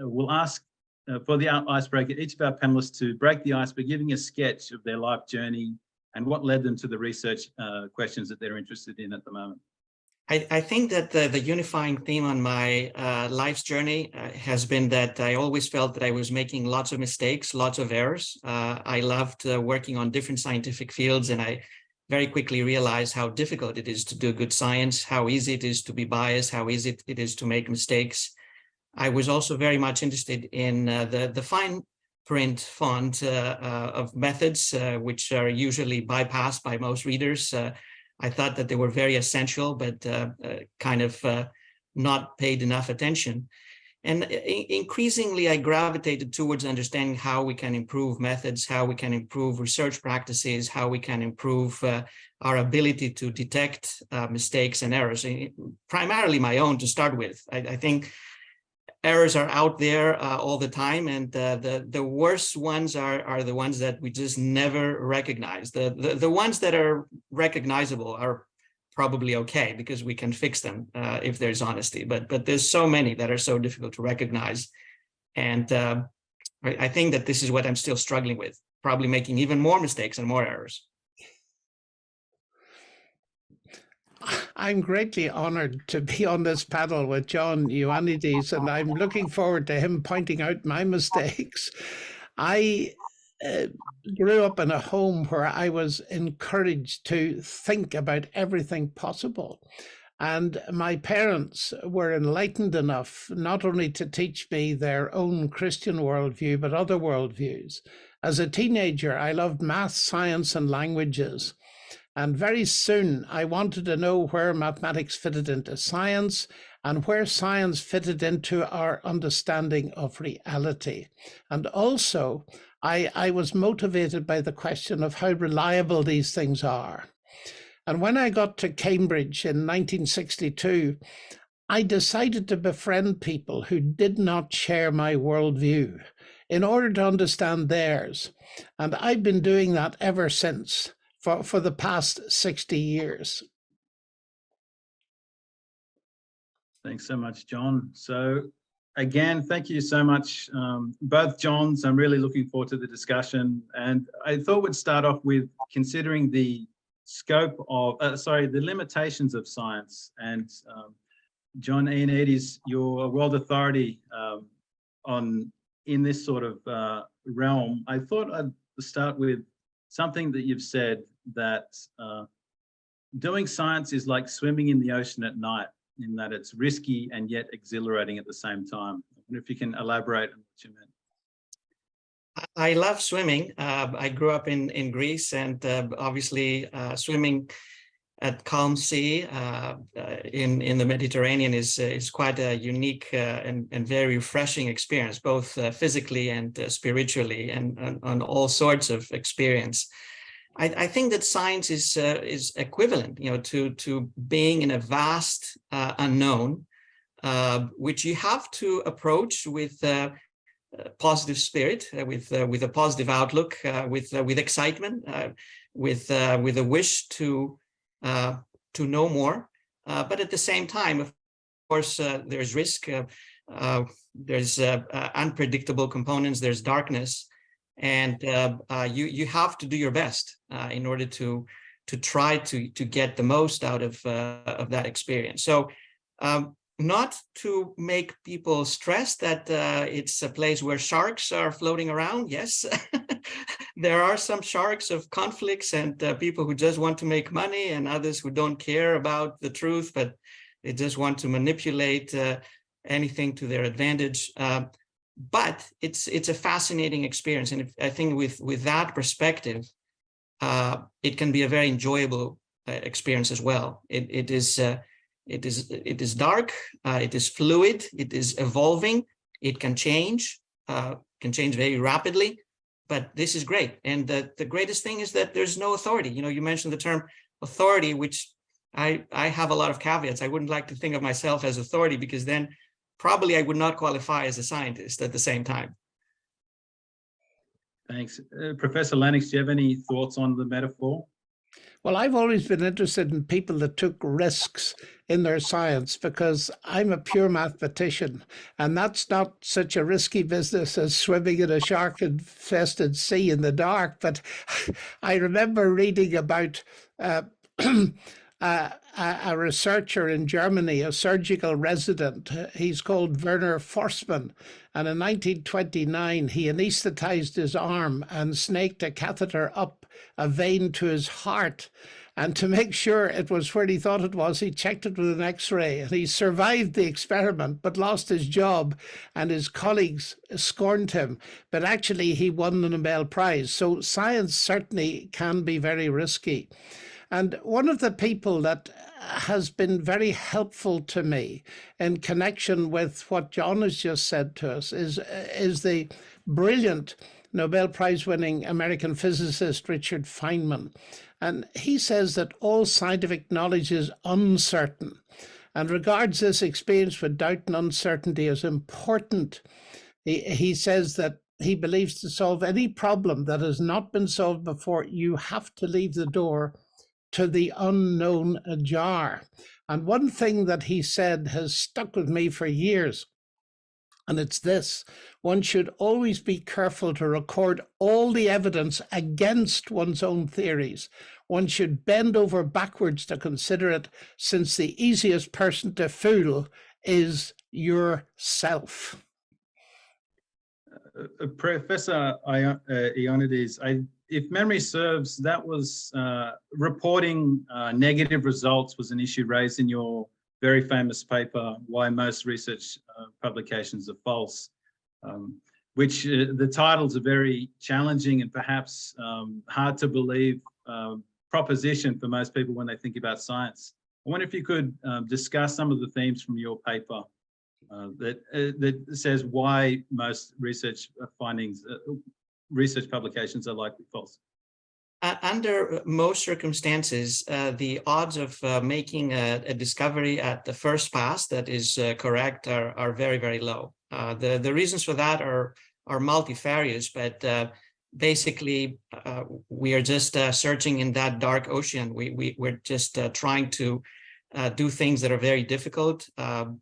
we'll ask for the icebreaker, each of our panelists to break the ice by giving a sketch of their life journey and what led them to the research questions that they're interested in at the moment. I think that the unifying theme on my life's journey has been that I always felt that I was making lots of mistakes, lots of errors. I loved working on different scientific fields, and I very quickly realized how difficult it is to do good science, how easy it is to be biased, how easy it is to make mistakes. I was also very much interested in the fine print font of methods, which are usually bypassed by most readers. I thought that they were very essential, but kind of not paid enough attention. And increasingly, I gravitated towards understanding how we can improve methods, how we can improve research practices, how we can improve our ability to detect mistakes and errors, primarily my own to start with. I think errors are out there all the time, and the worst ones are the ones that we just never recognize. The ones that are recognizable are probably okay because we can fix them if there's honesty, but there's so many that are so difficult to recognize. And I think that this is what I'm still struggling with, probably making even more mistakes and more errors. I'm greatly honored to be on this panel with John Ioannidis, and I'm looking forward to him pointing out my mistakes. I grew up in a home where I was encouraged to think about everything possible. And my parents were enlightened enough not only to teach me their own Christian worldview, but other worldviews. As a teenager, I loved math, science, and languages. And very soon, I wanted to know where mathematics fitted into science and where science fitted into our understanding of reality. And also, I was motivated by the question of how reliable these things are. And when I got to Cambridge in 1962, I decided to befriend people who did not share my worldview in order to understand theirs. And I've been doing that ever since. For the past 60 years. Thanks so much, John. So again, thank you so much, both Johns. I'm really looking forward to the discussion. And I thought we'd start off with considering the scope of, the limitations of science. And John Ioannidis, you're a world authority in this sort of realm. I thought I'd start with something that you've said, that doing science is like swimming in the ocean at night, in that it's risky and yet exhilarating at the same time. I wonder if you can elaborate on what you meant. I love swimming. I grew up in Greece, and obviously swimming at calm sea in the Mediterranean is quite a unique and very refreshing experience, both physically and spiritually, and on all sorts of experience. I think that science is equivalent, to being in a vast unknown, which you have to approach with positive spirit, with a positive outlook, with excitement, with a wish to know more. But at the same time, of course, there's risk, there's unpredictable components, there's darkness. And you have to do your best in order to try to get the most out of that experience. So not to make people stress that it's a place where sharks are floating around. Yes, there are some sharks of conflicts and people who just want to make money, and others who don't care about the truth, but they just want to manipulate anything to their advantage. But it's a fascinating experience, and I think with that perspective, it can be a very enjoyable experience as well. It is dark, it is fluid, it is evolving, it can change very rapidly. But this is great, and the greatest thing is that there's no authority. You mentioned the term authority, which I have a lot of caveats. I wouldn't like to think of myself as authority, because then probably I would not qualify as a scientist at the same time. Thanks. Professor Lennox, do you have any thoughts on the metaphor? Well, I've always been interested in people that took risks in their science because I'm a pure mathematician, and that's not such a risky business as swimming in a shark-infested sea in the dark. But I remember reading about a researcher in Germany, a surgical resident. He's called Werner Forssmann. And in 1929, he anesthetized his arm and snaked a catheter up a vein to his heart. And to make sure it was where he thought it was, he checked it with an X-ray. And he survived the experiment, but lost his job. And his colleagues scorned him. But actually, he won the Nobel Prize. So science certainly can be very risky. And one of the people that has been very helpful to me in connection with what John has just said to us is the brilliant Nobel Prize winning American physicist Richard Feynman. And he says that all scientific knowledge is uncertain and regards this experience with doubt and uncertainty as important. He says that he believes to solve any problem that has not been solved before, you have to leave the door to the unknown ajar. And one thing that he said has stuck with me for years, and it's this: one should always be careful to record all the evidence against one's own theories. One should bend over backwards to consider it, since the easiest person to fool is yourself. Professor Ioannidis, if memory serves, that was reporting negative results was an issue raised in your very famous paper, Why Most Research Publications Are False, which the titles are very challenging and perhaps hard to believe proposition for most people when they think about science. I wonder if you could discuss some of the themes from your paper that says why most research findings, research publications are likely false. Under most circumstances, the odds of making a discovery at the first pass that is correct are very, very low. The reasons for that are multifarious, but basically we are just searching in that dark ocean. We're just trying to do things that are very difficult.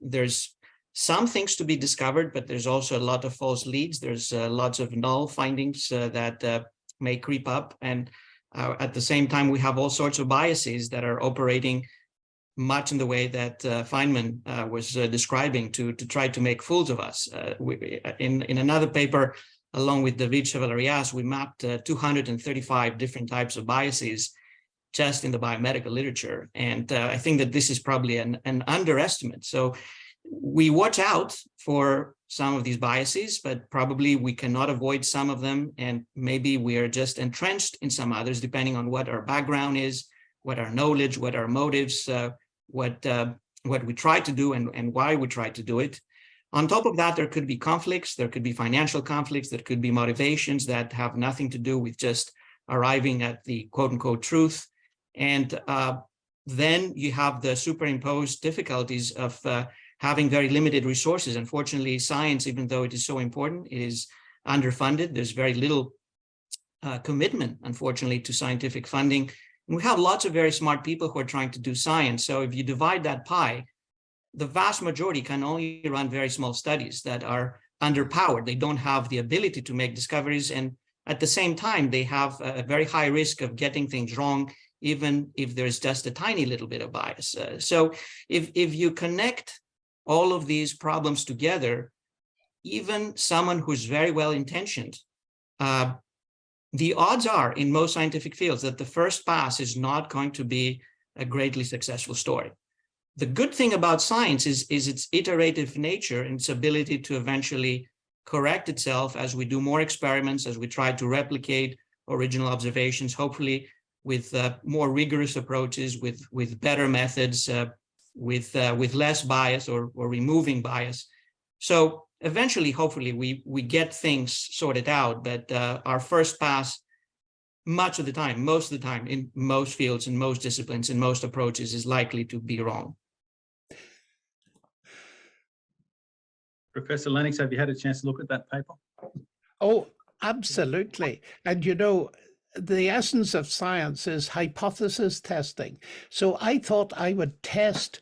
There's some things to be discovered, but there's also a lot of false leads. There's lots of null findings that may creep up. And at the same time, we have all sorts of biases that are operating much in the way that Feynman was describing to try to make fools of us. In another paper, along with David Chevalerias, we mapped 235 different types of biases just in the biomedical literature. And I think that this is probably an underestimate. So we watch out for some of these biases, but probably we cannot avoid some of them. And maybe we are just entrenched in some others, depending on what our background is, what our knowledge, what our motives, what we try to do and why we try to do it. On top of that, there could be conflicts, there could be financial conflicts, there could be motivations that have nothing to do with just arriving at the quote unquote truth. And then you have the superimposed difficulties of having very limited resources. Unfortunately, science, even though it is so important, it is underfunded. There's very little commitment, unfortunately, to scientific funding. And we have lots of very smart people who are trying to do science. So if you divide that pie, the vast majority can only run very small studies that are underpowered. They don't have the ability to make discoveries. And at the same time, they have a very high risk of getting things wrong, even if there's just a tiny little bit of bias. So if you connect all of these problems together, even someone who's very well-intentioned, the odds are in most scientific fields that the first pass is not going to be a greatly successful story. The good thing about science is its iterative nature and its ability to eventually correct itself as we do more experiments, as we try to replicate original observations, hopefully with more rigorous approaches, with better methods, with less bias or removing bias. So eventually, hopefully, we get things sorted out, but our first pass, much of the time, most of the time, in most fields, in most disciplines, in most approaches, is likely to be wrong. Professor Lennox, have you had a chance to look at that paper? Oh, absolutely. And you know, the essence of science is hypothesis testing. So I thought I would test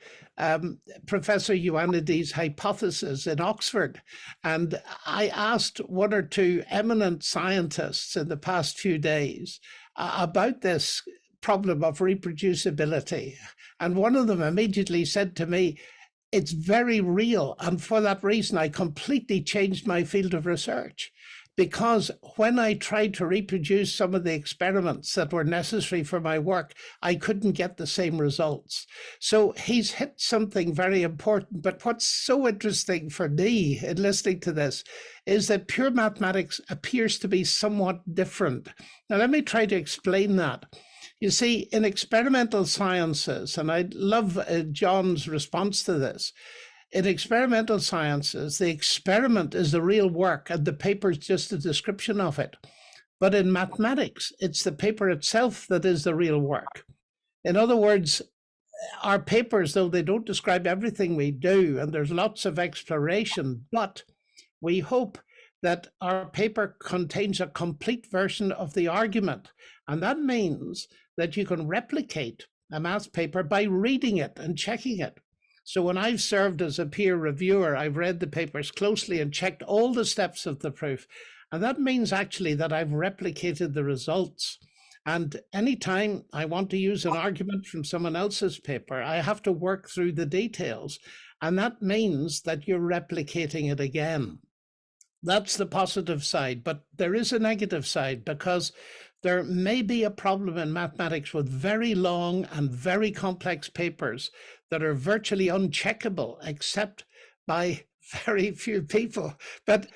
Professor Ioannidis' hypothesis in Oxford. And I asked one or two eminent scientists in the past few days about this problem of reproducibility. And one of them immediately said to me, it's very real. And for that reason, I completely changed my field of research. Because when I tried to reproduce some of the experiments that were necessary for my work, I couldn't get the same results. So he's hit something very important. But what's so interesting for me in listening to this is that pure mathematics appears to be somewhat different. Now, let me try to explain that. You see, in experimental sciences, and I love John's response to this, in experimental sciences, the experiment is the real work and the paper is just a description of it. But in mathematics, it's the paper itself that is the real work. In other words, our papers, though they don't describe everything we do, and there's lots of exploration, but we hope that our paper contains a complete version of the argument. And that means that you can replicate a math paper by reading it and checking it. So when I've served as a peer reviewer, I've read the papers closely and checked all the steps of the proof. And that means actually that I've replicated the results. And anytime I want to use an argument from someone else's paper, I have to work through the details. And that means that you're replicating it again. That's the positive side, but there is a negative side because there may be a problem in mathematics with very long and very complex papers that are virtually uncheckable except by very few people. But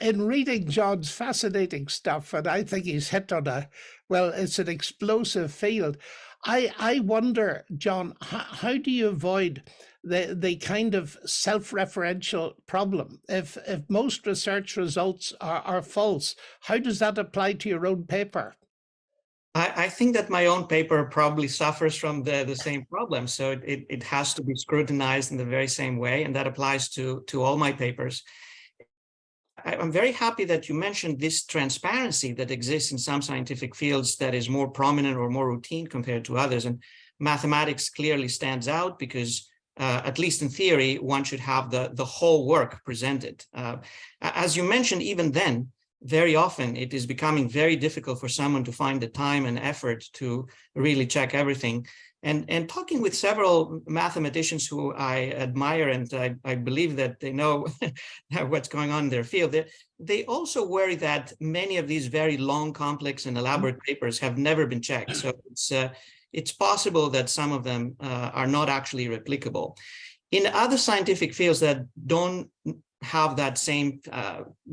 in reading John's fascinating stuff, and I think he's hit on it's an explosive field. I wonder, John, how do you avoid the kind of self-referential problem? If most research results are false, how does that apply to your own paper? I think that my own paper probably suffers from the same problem. So it has to be scrutinized in the very same way, and that applies to all my papers. I'm very happy that you mentioned this transparency that exists in some scientific fields that is more prominent or more routine compared to others. And mathematics clearly stands out because, at least in theory, one should have the whole work presented. As you mentioned, even then, very often it is becoming very difficult for someone to find the time and effort to really check everything. And talking with several mathematicians who I admire, and I believe that they know what's going on in their field, they also worry that many of these very long, complex, and elaborate papers have never been checked. So it's possible that some of them are not actually replicable. In other scientific fields that don't have that same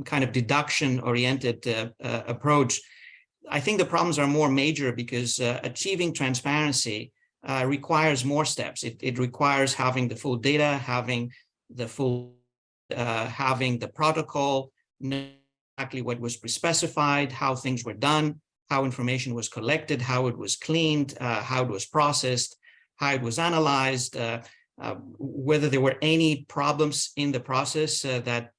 kind of deduction-oriented approach, I think the problems are more major because achieving transparency requires more steps. It requires having the full data, having the protocol, exactly what was pre-specified, how things were done, how information was collected, how it was cleaned, how it was processed, how it was analyzed, whether there were any problems in the process that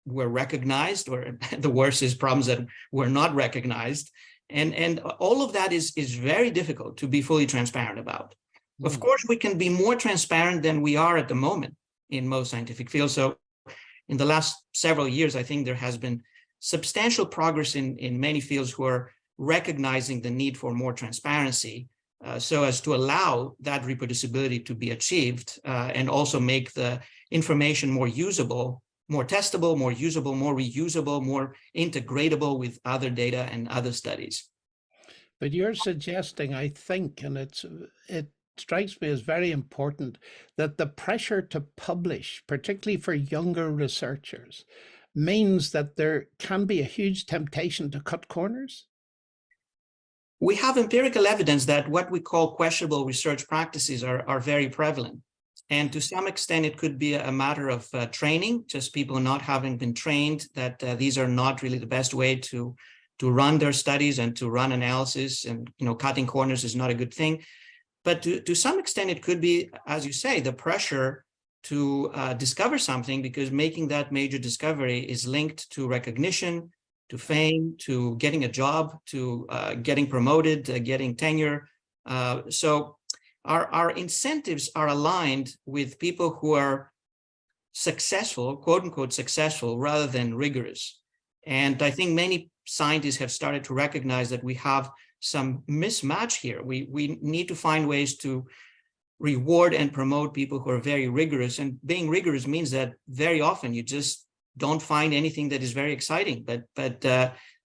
were recognized, or the worst is problems that were not recognized. And all of that is very difficult to be fully transparent about. Of course, we can be more transparent than we are at the moment in most scientific fields. So in the last several years, I think there has been substantial progress in many fields who are recognizing the need for more transparency so as to allow that reproducibility to be achieved and also make the information more usable, more testable, more usable, more reusable, more integratable with other data and other studies. But you're suggesting, I think, and it strikes me as very important, that the pressure to publish, particularly for younger researchers, means that there can be a huge temptation to cut corners? We have empirical evidence that what we call questionable research practices are very prevalent. And to some extent, it could be a matter of training, just people not having been trained that these are not really the best way to run their studies and to run analysis, and cutting corners is not a good thing. But to some extent, it could be, as you say, the pressure to discover something, because making that major discovery is linked to recognition, fame, to getting a job, to getting promoted, getting tenure. So our incentives are aligned with people who are successful, quote unquote successful, rather than rigorous. And I think many scientists have started to recognize that we have some mismatch here. We need to find ways to reward and promote people who are very rigorous. And being rigorous means that very often you just don't find anything that is very exciting, but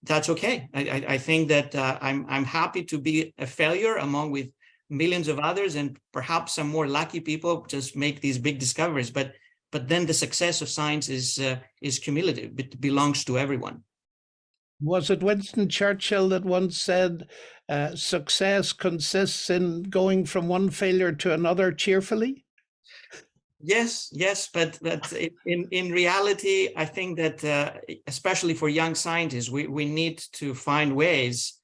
that's okay. I think that I'm happy to be a failure among with millions of others, and perhaps some more lucky people just make these big discoveries. But then the success of science is cumulative. It belongs to everyone. Was it Winston Churchill that once said, success consists in going from one failure to another cheerfully? Yes, but in reality, I think that especially for young scientists, we need to find ways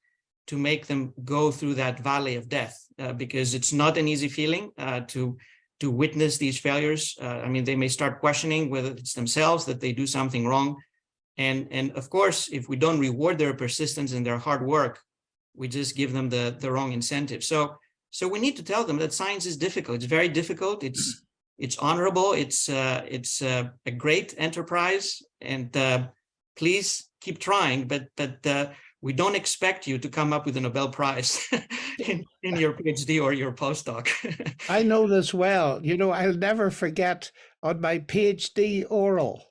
to make them go through that valley of death, because it's not an easy feeling to witness these failures. I mean, they may start questioning whether it's themselves that they do something wrong. And of course, if we don't reward their persistence and their hard work, we just give them the wrong incentive. So we need to tell them that science is difficult. It's very difficult. It's honorable. It's a great enterprise, and please keep trying. But we don't expect you to come up with a Nobel Prize in your PhD or your postdoc. I know this well. You know, I'll never forget on my PhD oral,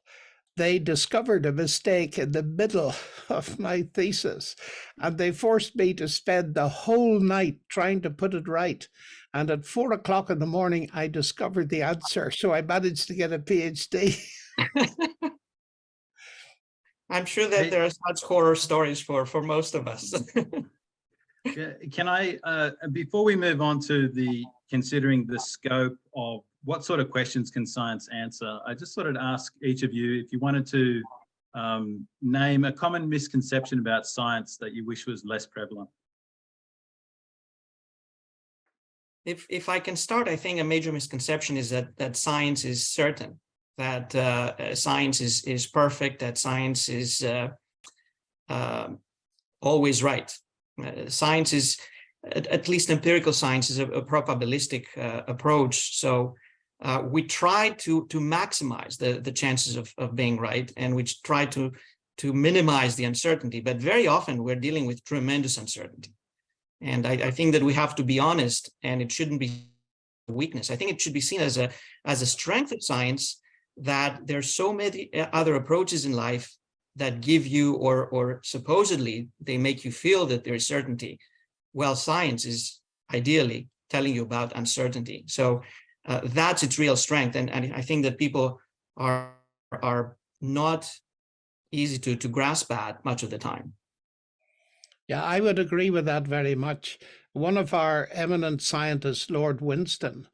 they discovered a mistake in the middle of my thesis, and they forced me to spend the whole night trying to put it right. And at 4 o'clock in the morning, I discovered the answer. So I managed to get a PhD. I'm sure that there are such horror stories for most of us. Can I, before we move on to considering the scope of what sort of questions can science answer, I just sort of ask each of you if you wanted to name a common misconception about science that you wish was less prevalent. If I can start, I think a major misconception is that science is certain, that science is perfect, that science is always right. Science is, at least empirical science, is a probabilistic approach. So we try to maximize the chances of being right, and we try to minimize the uncertainty. But very often we're dealing with tremendous uncertainty. And I think that we have to be honest, and it shouldn't be a weakness. I think it should be seen as a strength of science, that there's so many other approaches in life that give you, or supposedly they make you feel that there is certainty. Well, science is ideally telling you about uncertainty. So that's its real strength. And I think that people are not easy to grasp that much of the time. Yeah, I would agree with that very much. One of our eminent scientists, Lord Winston,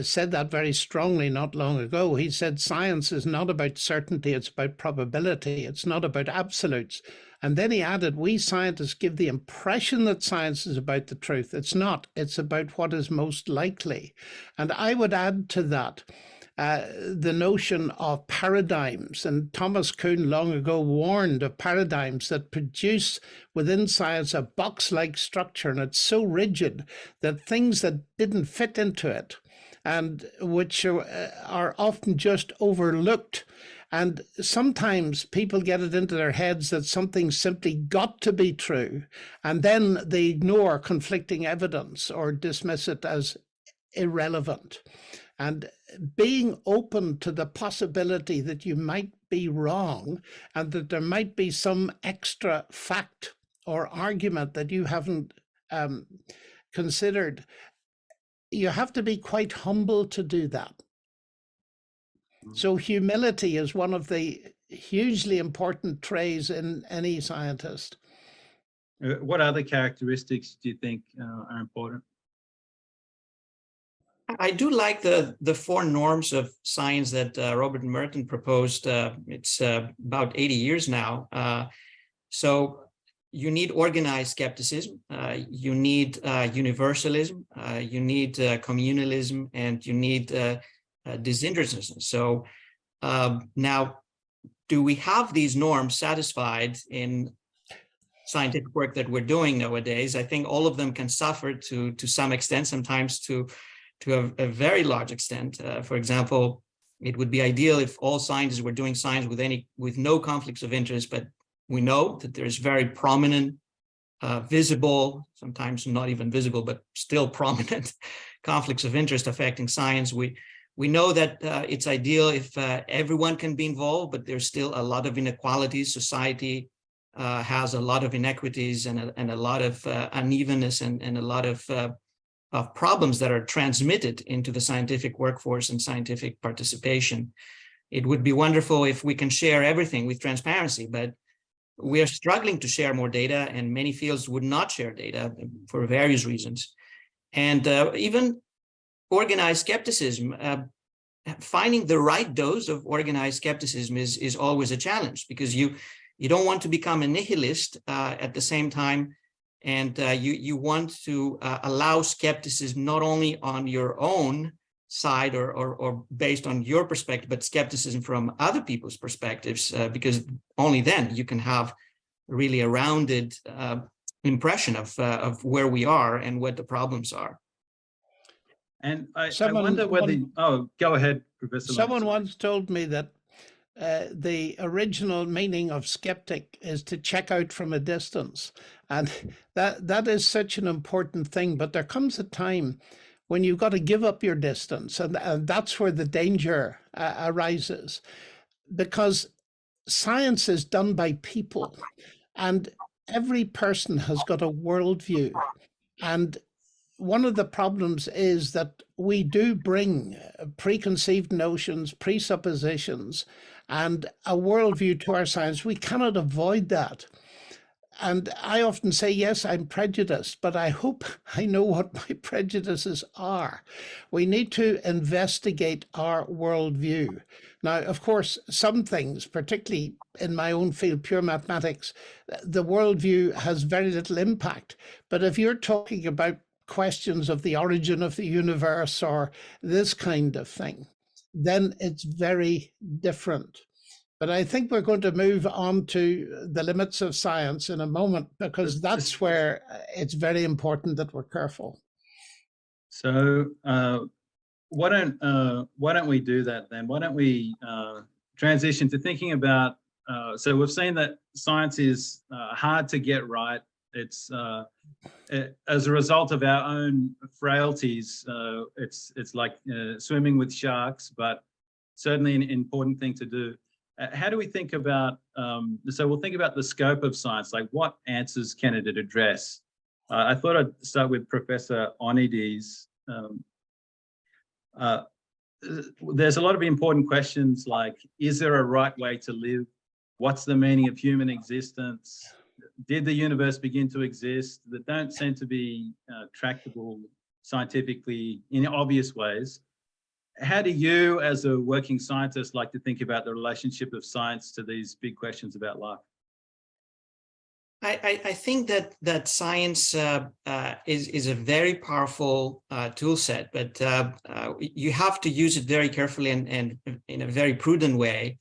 said that very strongly not long ago. He said science is not about certainty, it's about probability. It's not about absolutes. And then he added, we scientists give the impression that science is about the truth. It's not. It's about what is most likely. And I would add to that the notion of paradigms. And Thomas Kuhn long ago warned of paradigms that produce within science a box-like structure, and it's so rigid that things that didn't fit into it, and which are often just overlooked. And sometimes people get it into their heads that something simply got to be true, and then they ignore conflicting evidence or dismiss it as irrelevant. And being open to the possibility that you might be wrong, and that there might be some extra fact or argument that you haven't considered, you have to be quite humble to do that. So humility is one of the hugely important traits in any scientist. What other characteristics do you think are important? I do like the 4 norms of science that Robert Merton proposed. It's about 80 years now. So you need organized skepticism, you need universalism, you need communalism, and you need disinterestedness. So now do we have these norms satisfied in scientific work that we're doing nowadays? I think all of them can suffer to some extent, sometimes to a very large extent. For example, it would be ideal if all scientists were doing science with no conflicts of interest, but we know that there's very prominent, visible, sometimes not even visible, but still prominent conflicts of interest affecting science. We know that it's ideal if everyone can be involved, but there's still a lot of inequalities. Society has a lot of inequities and a lot of unevenness and a lot of problems that are transmitted into the scientific workforce and scientific participation. It would be wonderful if we can share everything with transparency, but we are struggling to share more data, and many fields would not share data for various reasons. And even organized skepticism, finding the right dose of organized skepticism is always a challenge, because you don't want to become a nihilist at the same time, and you want to allow skepticism not only on your own side or based on your perspective, but skepticism from other people's perspectives, because only then you can have really a rounded impression of where we are and what the problems are. And I wonder whether, go ahead, Professor. Someone once told me that the original meaning of skeptic is to check out from a distance. And that is such an important thing. But there comes a time when you've got to give up your distance. And that's where the danger arises. Because science is done by people. And every person has got a worldview. And one of the problems is that we do bring preconceived notions, presuppositions, and a worldview to our science. We cannot avoid that. And I often say, yes, I'm prejudiced, but I hope I know what my prejudices are. We need to investigate our worldview. Now, of course, some things, particularly in my own field, pure mathematics, the worldview has very little impact. But if you're talking about questions of the origin of the universe or this kind of thing, then it's very different. But I think we're going to move on to the limits of science in a moment, because that's where it's very important that we're careful. So why don't we do that then? Why don't we transition to thinking about, so we've seen that science is hard to get right. It's as a result of our own frailties. It's like swimming with sharks, but certainly an important thing to do. How do we think about, so we'll think about the scope of science, like what answers can it address? I thought I'd start with Professor Ioannidis. There's a lot of important questions like, is there a right way to live? What's the meaning of human existence? Did the universe begin to exist? That don't seem to be tractable scientifically in obvious ways. How do you, as a working scientist, like to think about the relationship of science to these big questions about life? I think that science is a very powerful tool set, but you have to use it very carefully and in a very prudent way,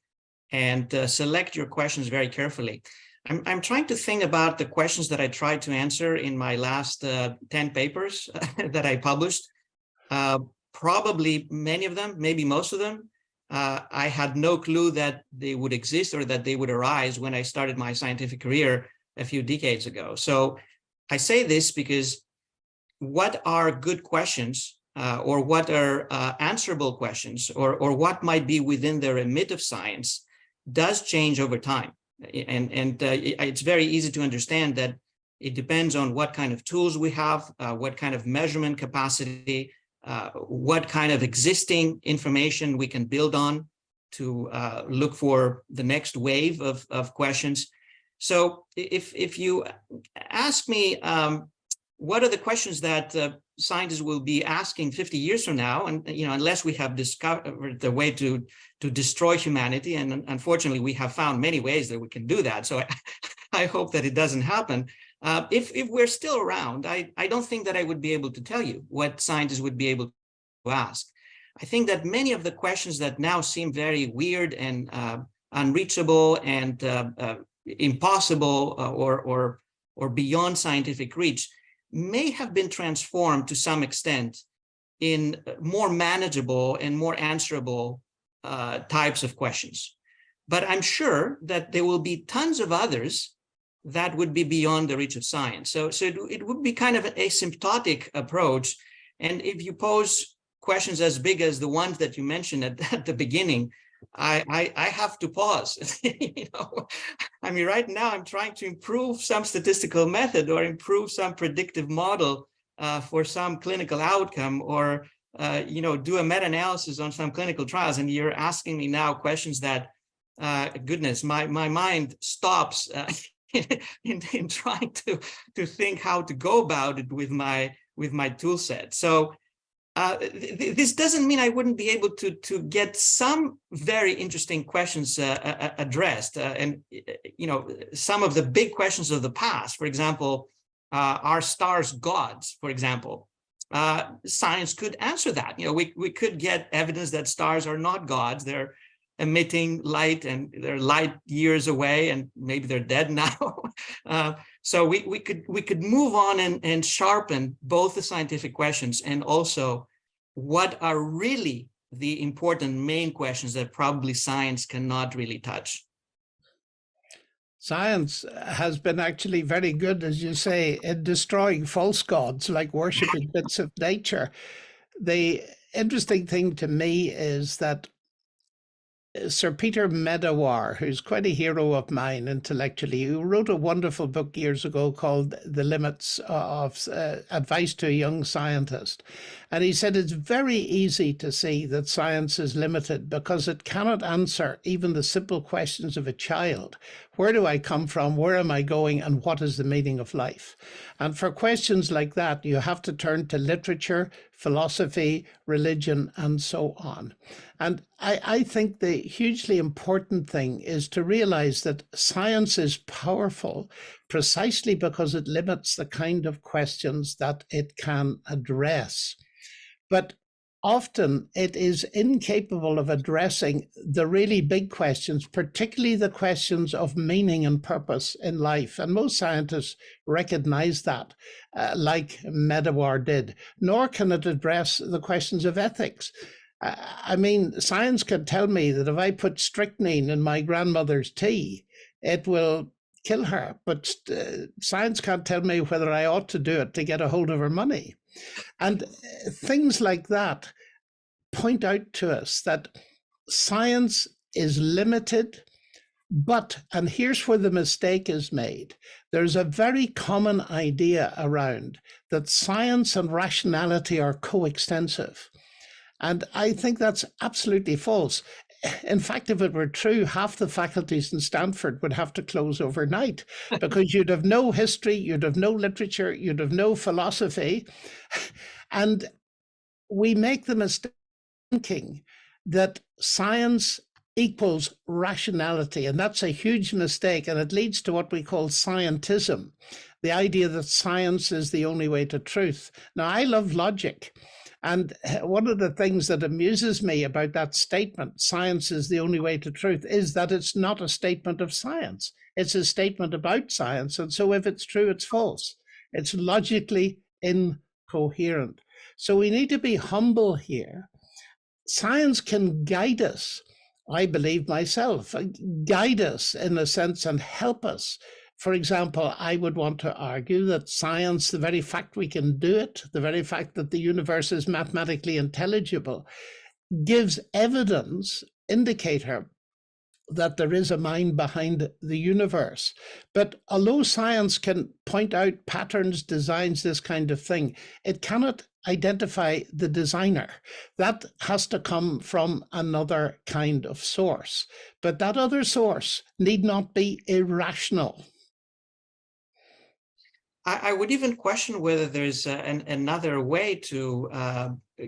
and select your questions very carefully. I'm trying to think about the questions that I tried to answer in my last 10 papers that I published. Probably many of them, maybe most of them, I had no clue that they would exist or that they would arise when I started my scientific career a few decades ago. So I say this because what are good questions or what are answerable questions or what might be within the remit of science does change over time. And it's very easy to understand that it depends on what kind of tools we have, what kind of measurement capacity, what kind of existing information we can build on to look for the next wave of questions. So if you ask me, what are the questions that scientists will be asking 50 years from now, and unless we have discovered the way to destroy humanity, and unfortunately we have found many ways that we can do that, so I hope that it doesn't happen. If we're still around, I don't think that I would be able to tell you what scientists would be able to ask. I think that many of the questions that now seem very weird and unreachable and impossible or beyond scientific reach may have been transformed to some extent in more manageable and more answerable types of questions. But I'm sure that there will be tons of others that would be beyond the reach of science. So it would be kind of an asymptotic approach. And if you pose questions as big as the ones that you mentioned at the beginning, I have to pause. You know, I mean, right now I'm trying to improve some statistical method or improve some predictive model for some clinical outcome, or you know, do a meta-analysis on some clinical trials, and you're asking me now questions that, goodness, my mind stops in trying to think how to go about it with my tool set. So this doesn't mean I wouldn't be able to get some very interesting questions addressed, and you know, some of the big questions of the past. For example, are stars gods? For example, science could answer that. You know, we could get evidence that stars are not gods. They're emitting light, and they're light years away, and maybe they're dead now. So we could move on and sharpen both the scientific questions and also what are really the important main questions that probably science cannot really touch. Science has been actually very good, as you say, in destroying false gods, like worshipping bits of nature. The interesting thing to me is that Sir Peter Medawar, who's quite a hero of mine intellectually, who wrote a wonderful book years ago called The Limits of Advice to a Young Scientist. And he said it's very easy to see that science is limited because it cannot answer even the simple questions of a child. Where do I come from? Where am I going? And what is the meaning of life? And for questions like that, you have to turn to literature, philosophy, religion, and so on. And I think the hugely important thing is to realize that science is powerful precisely because it limits the kind of questions that it can address. But often it is incapable of addressing the really big questions, particularly the questions of meaning and purpose in life. And most scientists recognize that, like Medawar did, nor can it address the questions of ethics. I mean, science can tell me that if I put strychnine in my grandmother's tea, it will kill her. But science can't tell me whether I ought to do it to get a hold of her money. And things like that point out to us that science is limited, but, and here's where the mistake is made, there's a very common idea around that science and rationality are coextensive. And I think that's absolutely false. In fact, if it were true, half the faculties in Stanford would have to close overnight because you'd have no history, you'd have no literature, you'd have no philosophy. And we make the mistake thinking that science equals rationality. And that's a huge mistake. And it leads to what we call scientism, the idea that science is the only way to truth. Now, I love logic. And one of the things that amuses me about that statement, science is the only way to truth, is that it's not a statement of science. It's a statement about science. And so if it's true, it's false. It's logically incoherent. So we need to be humble here. Science can guide us, I believe myself, guide us in a sense and help us. For example, I would want to argue that science, the very fact we can do it, the very fact that the universe is mathematically intelligible, gives evidence, indicator, that there is a mind behind the universe. But although science can point out patterns, designs, this kind of thing, it cannot identify the designer. That has to come from another kind of source. But that other source need not be irrational. I would even question whether there's another way to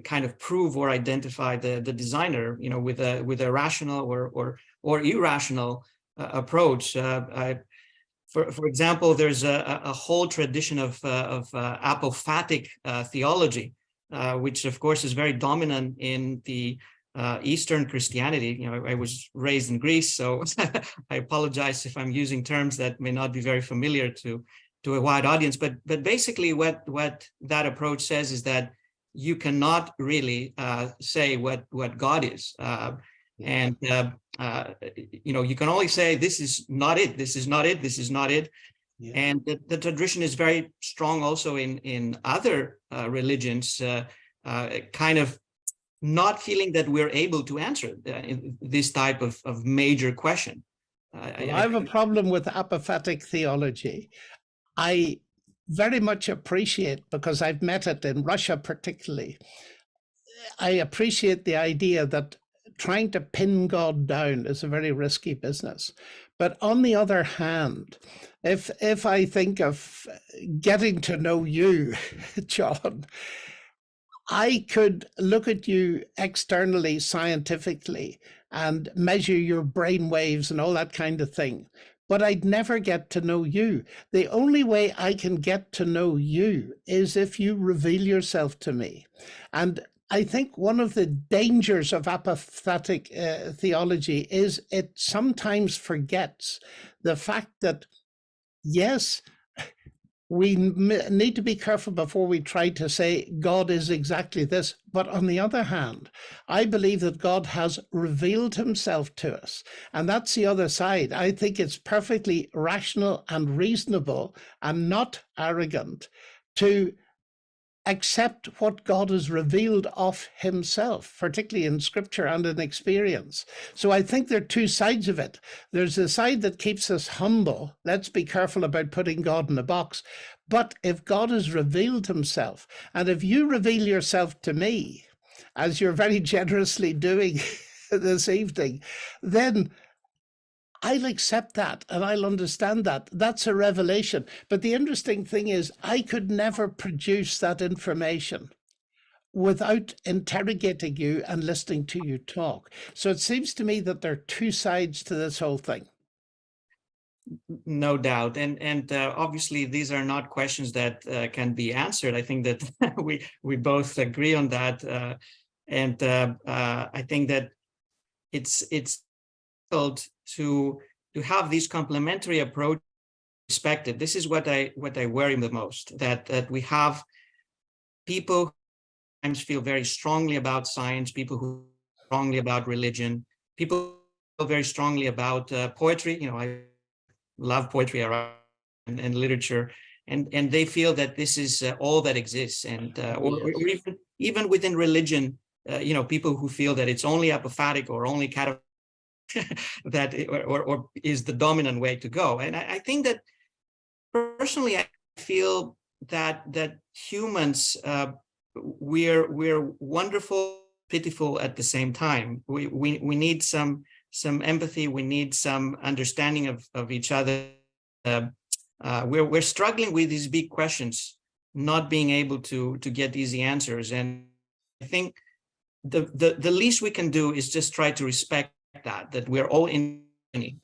kind of prove or identify the designer, you know, with a rational or irrational approach. For example, there's a whole tradition of apophatic theology, which of course is very dominant in the Eastern Christianity. You know, I was raised in Greece, so I apologize if I'm using terms that may not be very familiar to a wide audience. But basically, what that approach says is that you cannot really say what God is, and you know, you can only say this is not it, this is not it, this is not it. Yeah. And the tradition is very strong also in other religions, kind of not feeling that we're able to answer this type of major question. I have a problem with apophatic theology. I very much appreciate, because I've met it in Russia particularly, I appreciate the idea that trying to pin God down is a very risky business. But on the other hand, if I think of getting to know you, John, I could look at you externally, scientifically, and measure your brain waves and all that kind of thing. But I'd never get to know you. The only way I can get to know you is if you reveal yourself to me. And I think one of the dangers of apophatic theology is it sometimes forgets the fact that, yes, we need to be careful before we try to say God is exactly this. But on the other hand, I believe that God has revealed himself to us. And that's the other side. I think it's perfectly rational and reasonable and not arrogant to accept what God has revealed of himself, particularly in scripture and in experience. So I think there are two sides of it. There's the side that keeps us humble. Let's be careful about putting God in a box. But if God has revealed himself, and if you reveal yourself to me, as you're very generously doing this evening, then I'll accept that and I'll understand that. That's a revelation. But the interesting thing is, I could never produce that information without interrogating you and listening to you talk. So it seems to me that there are two sides to this whole thing. No doubt. And obviously, these are not questions that can be answered. I think that we both agree on that. And I think that it's difficult to have these complementary approach respected. This is what I worry the most, that we have people who sometimes feel very strongly about science, people who feel strongly about religion, people who feel very strongly about poetry. You know, I love poetry and literature, and they feel that this is all that exists, and or even within religion, you know, people who feel that it's only apophatic or only cataphatic that or is the dominant way to go. And I think that personally, I feel that humans, we're wonderful, pitiful at the same time. We need some empathy. We need some understanding of each other. We're struggling with these big questions, not being able to get easy answers. And I think the least we can do is just try to respect that we're all in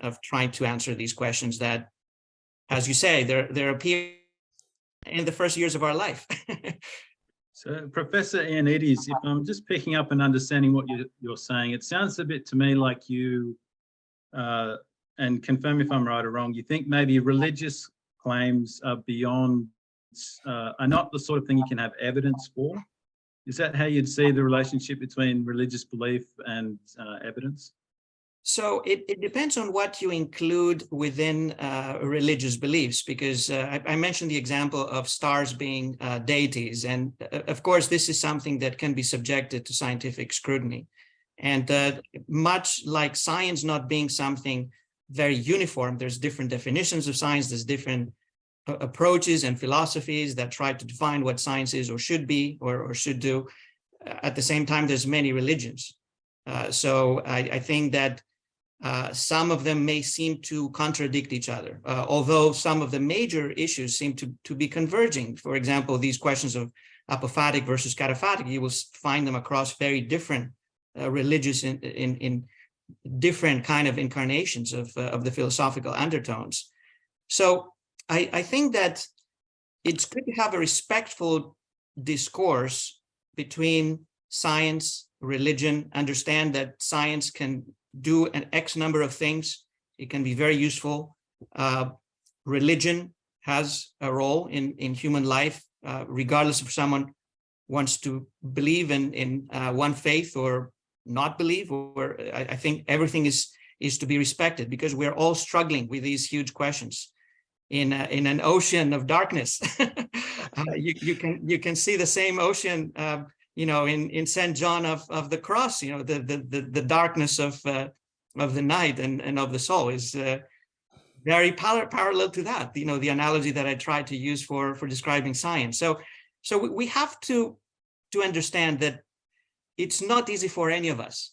of trying to answer these questions that, as you say, there appear in the first years of our life. So, Professor Ioannidis, if I'm just picking up and understanding what you're saying, it sounds a bit to me like you, and confirm if I'm right or wrong, you think maybe religious claims are beyond, are not the sort of thing you can have evidence for? Is that how you'd see the relationship between religious belief and evidence? So it depends on what you include within religious beliefs, because I mentioned the example of stars being deities. And of course, this is something that can be subjected to scientific scrutiny. And much like science not being something very uniform, there's different definitions of science, there's different approaches and philosophies that try to define what science is or should be or should do. At the same time, there's many religions. So I think that some of them may seem to contradict each other, although some of the major issues seem to be converging. For example, these questions of apophatic versus cataphatic, you will find them across very different religious in different kind of incarnations of the philosophical undertones. So I think that it's good to have a respectful discourse between science religion understand that science can do an X number of things. It can be very useful. Religion has a role in human life, regardless if someone wants to believe in one faith or not believe, or I think everything is to be respected, because we're all struggling with these huge questions in an ocean of darkness. You can see the same ocean, in St. John of the Cross. The darkness of the night and of the soul is very parallel to that. The analogy that I tried to use for describing science. So we have to understand that it's not easy for any of us,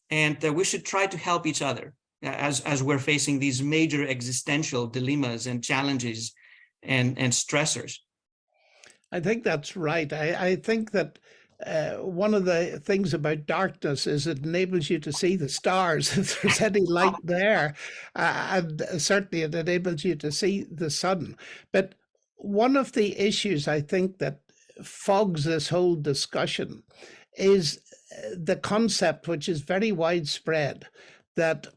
and we should try to help each other as we're facing these major existential dilemmas and challenges and stressors. I think that's right. I think that one of the things about darkness is it enables you to see the stars if there's any light there, and certainly it enables you to see the sun. But one of the issues I think that fogs this whole discussion is the concept, which is very widespread, that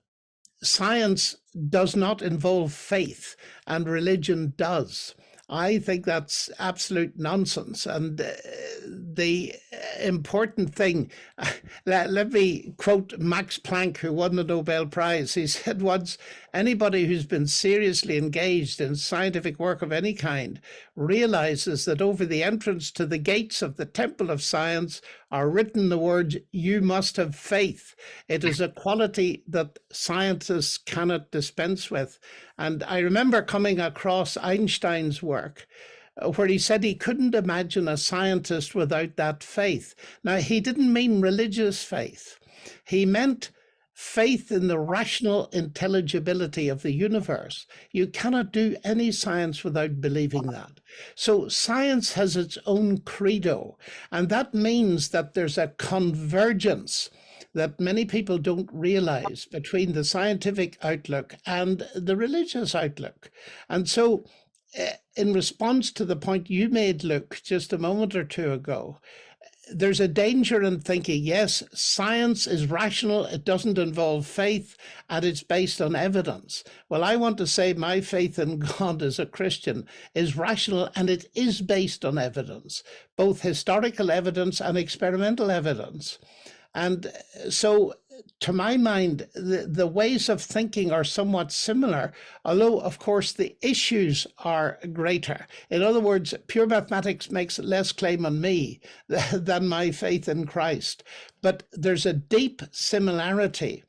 science does not involve faith and religion does. I think that's absolute nonsense. And the important thing, let me quote Max Planck, who won the Nobel Prize. He said once, anybody who's been seriously engaged in scientific work of any kind realizes that over the entrance to the gates of the temple of science are written the words, "You must have faith." It is a quality that scientists cannot dispense with. And I remember coming across Einstein's work, where he said he couldn't imagine a scientist without that faith. Now, he didn't mean religious faith. He meant faith in the rational intelligibility of the universe. You cannot do any science without believing that. So science has its own credo, and that means that there's a convergence that many people don't realize between the scientific outlook and the religious outlook. And so in response to the point you made, Luke, just a moment or two ago, there's a danger in thinking, yes, science is rational, it doesn't involve faith, and it's based on evidence. Well, I want to say my faith in God as a Christian is rational, and it is based on evidence, both historical evidence and experimental evidence. And so, to my mind, the ways of thinking are somewhat similar, although, of course, the issues are greater. In other words, pure mathematics makes less claim on me than my faith in Christ. But there's a deep similarity.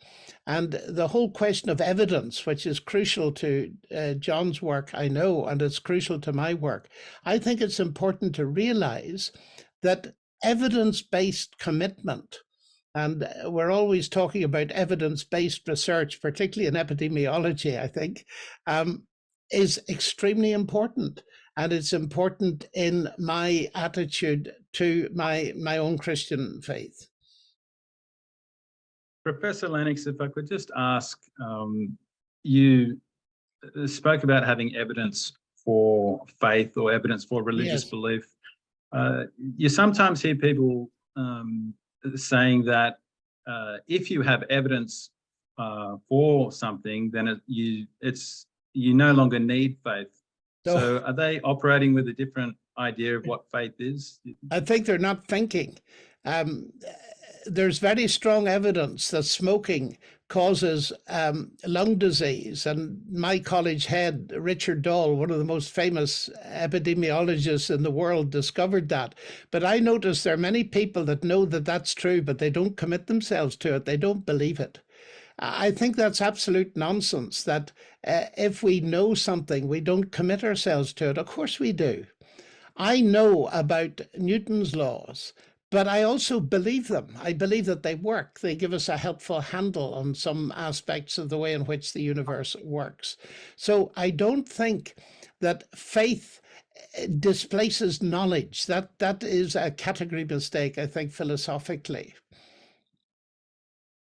And the whole question of evidence, which is crucial to John's work, I know, and it's crucial to my work, I think it's important to realize that evidence-based commitment, and we're always talking about evidence-based research, particularly in epidemiology, I think, is extremely important. And it's important in my attitude to my own Christian faith. Professor Lennox, if I could just ask, you spoke about having evidence for faith or evidence for religious belief. You sometimes hear people saying that if you have evidence for something, then you no longer need faith. So are they operating with a different idea of what faith is? I think they're not thinking. There's very strong evidence that smoking causes lung disease. And my college head, Richard Dahl, one of the most famous epidemiologists in the world, discovered that. But I notice there are many people that know that that's true, but they don't commit themselves to it. They don't believe it. I think that's absolute nonsense, that if we know something, we don't commit ourselves to it. Of course we do. I know about Newton's laws, but I also believe them. I believe that they work. They give us a helpful handle on some aspects of the way in which the universe works. So I don't think that faith displaces knowledge. That is a category mistake, I think, philosophically.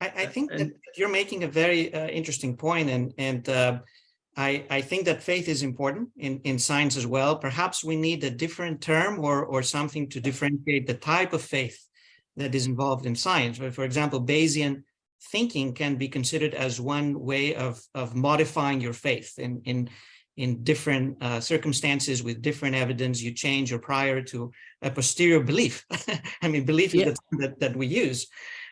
I think that you're making a very interesting point, and I think that faith is important in science as well. Perhaps we need a different term or something to differentiate the type of faith that is involved in science. For example, Bayesian thinking can be considered as one way of modifying your faith in different circumstances with different evidence. You change your prior to a posterior belief. I mean, belief is that we use.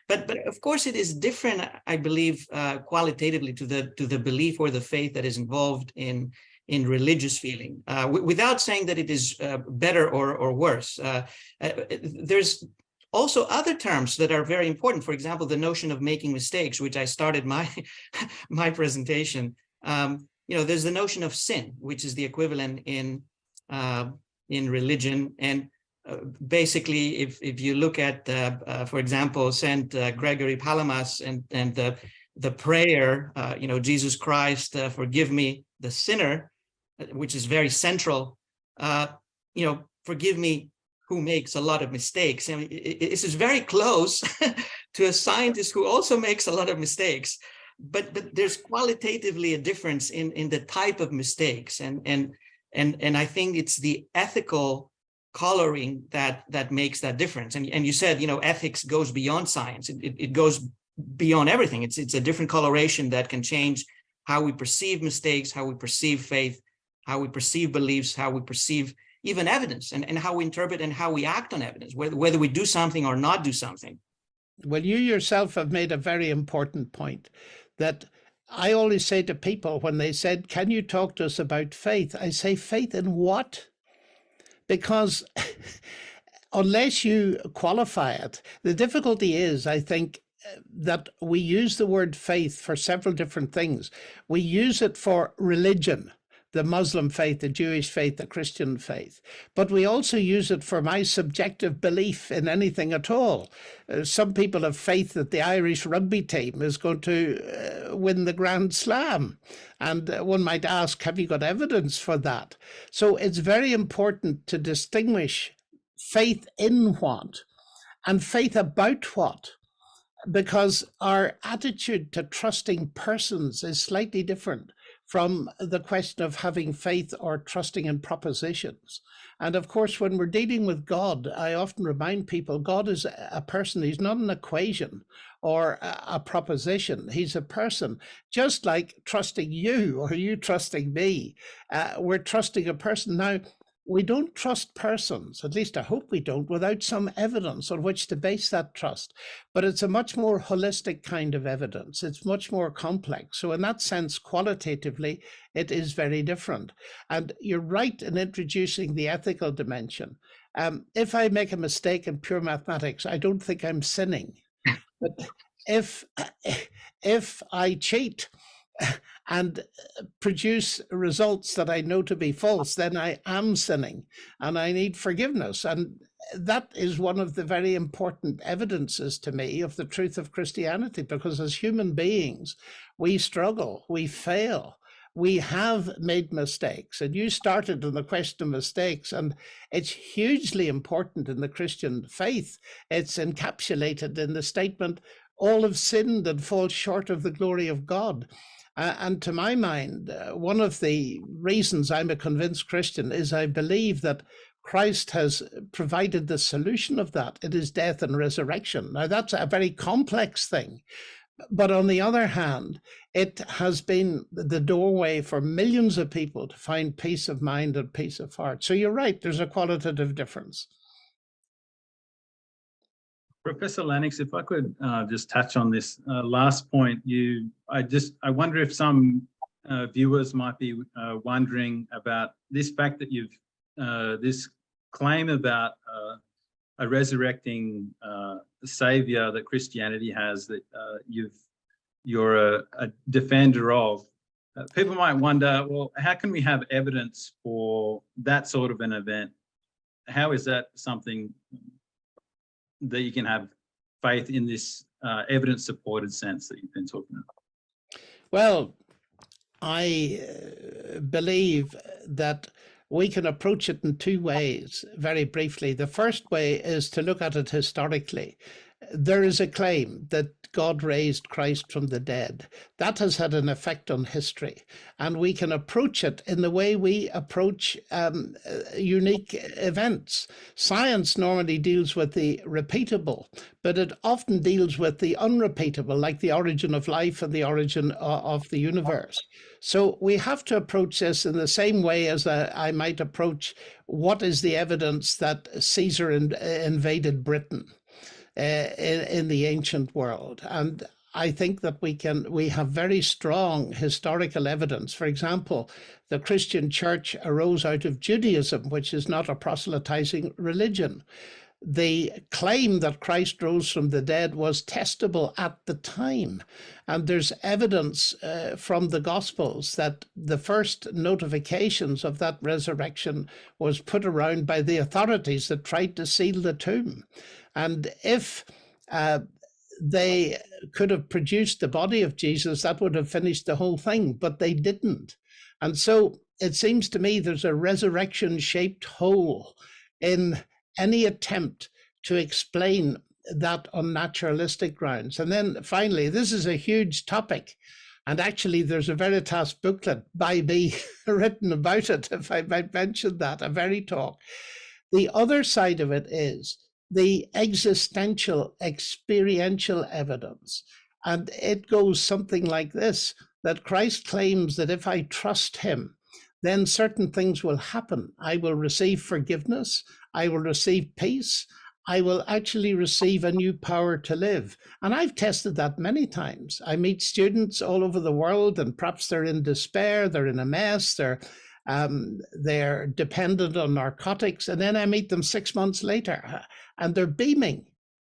But of course, it is different, I believe, qualitatively to the belief or the faith that is involved in religious feeling, without saying that it is better or worse. There's also other terms that are very important. For example, the notion of making mistakes, which I started my my presentation. There's the notion of sin, which is the equivalent in religion. And basically, if you look at, for example, Saint Gregory Palamas and the prayer, Jesus Christ, forgive me, the sinner, which is very central. Forgive me, who makes a lot of mistakes. And this is very close to a scientist who also makes a lot of mistakes. But there's qualitatively a difference in the type of mistakes, and I think it's the ethical coloring that makes that difference. And you said, ethics goes beyond science. It goes beyond everything. It's a different coloration that can change how we perceive mistakes, how we perceive faith, how we perceive beliefs, how we perceive even evidence, and how we interpret and how we act on evidence, whether we do something or not do something. Well, you yourself have made a very important point that I always say to people when they said, can you talk to us about faith? I say, faith in what? Because unless you qualify it, the difficulty is, I think, that we use the word faith for several different things. We use it for religion, the Muslim faith, the Jewish faith, the Christian faith. But we also use it for my subjective belief in anything at all. Some people have faith that the Irish rugby team is going to win the Grand Slam. And one might ask, have you got evidence for that? So it's very important to distinguish faith in what and faith about what, because our attitude to trusting persons is slightly different from the question of having faith or trusting in propositions. And of course, when we're dealing with God, I often remind people, God is a person. He's not an equation or a proposition. He's a person, just like trusting you or you trusting me. We're trusting a person. Now, we don't trust persons, at least I hope we don't, without some evidence on which to base that trust. But it's a much more holistic kind of evidence. It's much more complex. So in that sense, qualitatively, it is very different. And you're right in introducing the ethical dimension. If I make a mistake in pure mathematics, I don't think I'm sinning. But if I cheat and produce results that I know to be false, then I am sinning and I need forgiveness. And that is one of the very important evidences to me of the truth of Christianity, because as human beings, we struggle, we fail, we have made mistakes. And you started on the question of mistakes, and it's hugely important in the Christian faith. It's encapsulated in the statement, all have sinned and fall short of the glory of God. And to my mind, one of the reasons I'm a convinced Christian is I believe that Christ has provided the solution of that. It is death and resurrection. Now, that's a very complex thing. But on the other hand, it has been the doorway for millions of people to find peace of mind and peace of heart. So you're right, there's a qualitative difference. Professor Lennox, if I could just touch on this last point, I wonder if some viewers might be wondering about this fact that you've this claim about a resurrecting savior that Christianity has, that you're a defender of. People might wonder, well, how can we have evidence for that sort of an event? How is that something that you can have faith in this evidence-supported sense that you've been talking about? Well, I believe that we can approach it in two ways, very briefly. The first way is to look at it historically. there is a claim that God raised Christ from the dead. That has had an effect on history, and we can approach it in the way we approach unique events. Science normally deals with the repeatable, but it often deals with the unrepeatable, like the origin of life and the origin of the universe. So we have to approach this in the same way as I might approach what is the evidence that Caesar invaded Britain in the ancient world. And I think that we have very strong historical evidence. For example, the Christian church arose out of Judaism, which is not a proselytizing religion. The claim that Christ rose from the dead was testable at the time. And there's evidence from the Gospels that the first notifications of that resurrection was put around by the authorities that tried to seal the tomb. And if they could have produced the body of Jesus, that would have finished the whole thing, but they didn't. And so it seems to me there's a resurrection-shaped hole in any attempt to explain that on naturalistic grounds. And then finally, this is a huge topic. And actually, there's a Veritas booklet by me written about it, if I might mention that, a very talk. The other side of it is the existential, experiential evidence. And it goes something like this, that Christ claims that if I trust him, then certain things will happen. I will receive forgiveness. I will receive peace. I will actually receive a new power to live. And I've tested that many times. I meet students all over the world, and perhaps they're in despair, they're in a mess, they're dependent on narcotics. And then I meet them 6 months later and they're beaming.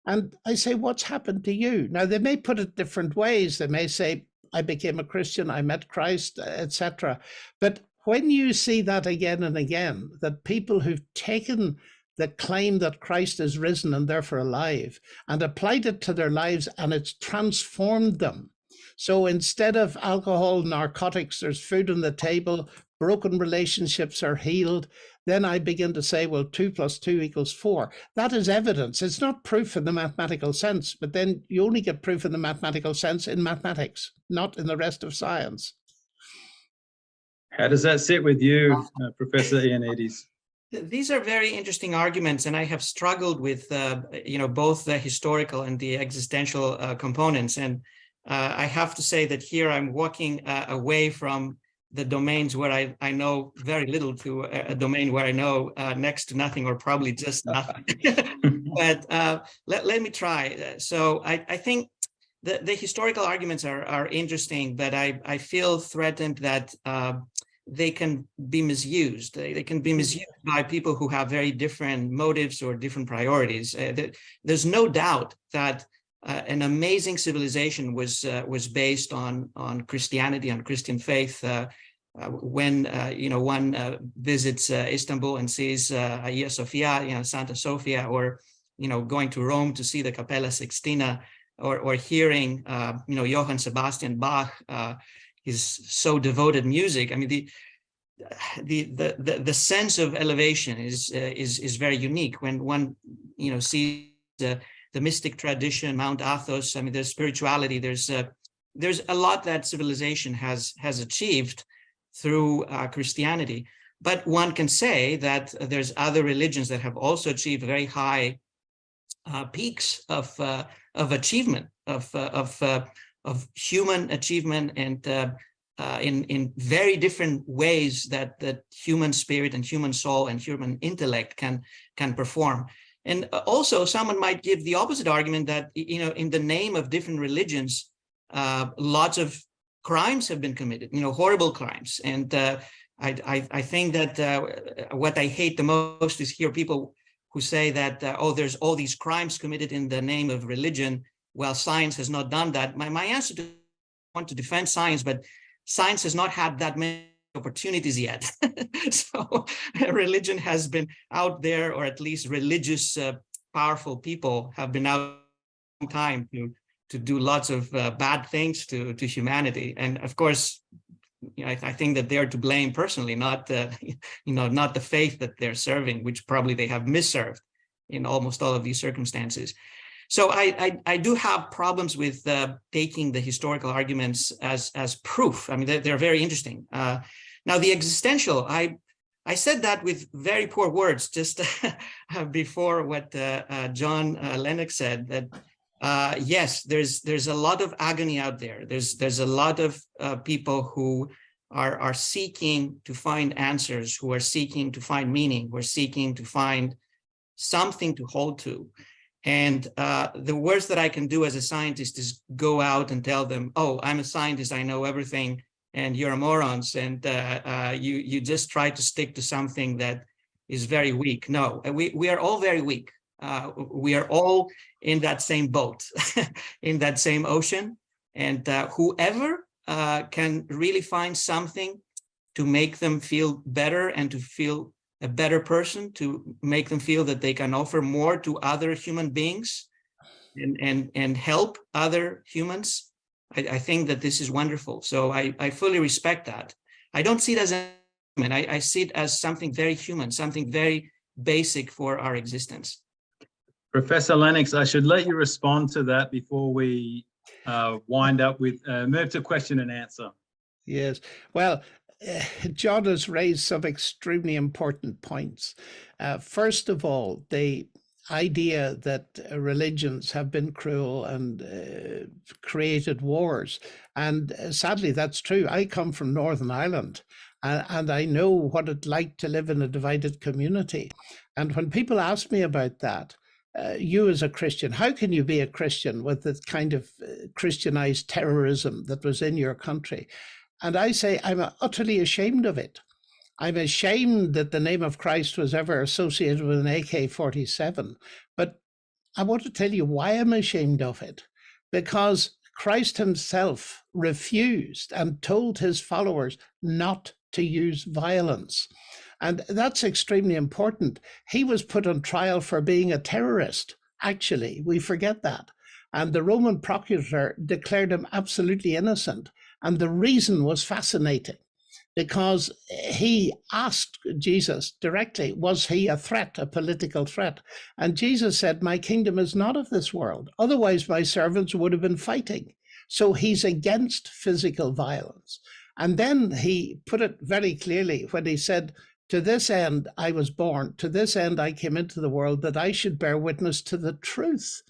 And I say, what's happened to you? Now, they may put it different ways. They may say, I became a Christian, I met Christ, etc. But when you see that again and again, that people who've taken the claim that Christ is risen and therefore alive and applied it to their lives, and it's transformed them. So instead of alcohol, narcotics, there's food on the table, broken relationships are healed. Then I begin to say, well, 2 + 2 = 4. That is evidence. It's not proof in the mathematical sense, but then you only get proof in the mathematical sense in mathematics, not in the rest of science. How does that sit with you, Professor Ioannidis? These are very interesting arguments, and I have struggled with both the historical and the existential components. And I have to say that here I'm walking away from the domains where I know very little to a domain where I know next to nothing, or probably just nothing. But let me try. So I think the historical arguments are interesting, but I feel threatened that they can be misused. They can be misused by people who have very different motives or different priorities. There's no doubt that an amazing civilization was based on Christianity, on Christian faith. When one visits Istanbul and sees Hagia Sophia, Santa Sofia, or going to Rome to see the Capella Sixtina, or hearing Johann Sebastian Bach, his so devoted music. I mean, the sense of elevation is very unique when one sees the mystic tradition, Mount Athos. I mean, there's spirituality. There's a lot that civilization has achieved through Christianity. But one can say that there's other religions that have also achieved very high peaks of achievement, of human achievement, and in very different ways that human spirit and human soul and human intellect can perform. And also, someone might give the opposite argument that in the name of different religions, lots of crimes have been committed, horrible crimes. And I think that what I hate the most is hear people who say that there's all these crimes committed in the name of religion. Well, science has not done that. My answer to want to defend science, but science has not had that many opportunities yet. So religion has been out there, or at least religious powerful people have been out a long time to do lots of bad things to humanity. And of course, I think that they're to blame personally, not not the faith that they're serving, which probably they have misserved in almost all of these circumstances. So I do have problems with taking the historical arguments as proof. I mean, they're very interesting. Now, the existential, I said that with very poor words just before what John Lennox said, that yes, there's a lot of agony out there. There's a lot of people who are seeking to find answers, who are seeking to find meaning, who are seeking to find something to hold to. And the worst that I can do as a scientist is go out and tell them, oh, I'm a scientist, I know everything, and you're morons, and you just try to stick to something that is very weak. No, we are all very weak. We are all in that same boat, in that same ocean. And whoever can really find something to make them feel better and to feel a better person, to make them feel that they can offer more to other human beings and help other humans, I think that this is wonderful. So I fully respect that. I don't see it as a, I see it as something very human, something very basic for our existence. Professor Lennox, I should let you respond to that before we wind up with move to question and answer. Yes, well, John has raised some extremely important points. First of all, the idea that religions have been cruel and created wars. And sadly, that's true. I come from Northern Ireland, and I know what it's like to live in a divided community. And when people ask me about that, you as a Christian, how can you be a Christian with the kind of Christianized terrorism that was in your country? And I say, I'm utterly ashamed of it. I'm ashamed that the name of Christ was ever associated with an AK-47. But I want to tell you why I'm ashamed of it. Because Christ himself refused and told his followers not to use violence. And that's extremely important. He was put on trial for being a terrorist. Actually, we forget that. And the Roman procurator declared him absolutely innocent. And the reason was fascinating, because he asked Jesus directly, was he a threat, a political threat? And Jesus said, my kingdom is not of this world. Otherwise, my servants would have been fighting. So he's against physical violence. And then he put it very clearly when he said, to this end I was born, to this end I came into the world, that I should bear witness to the truth.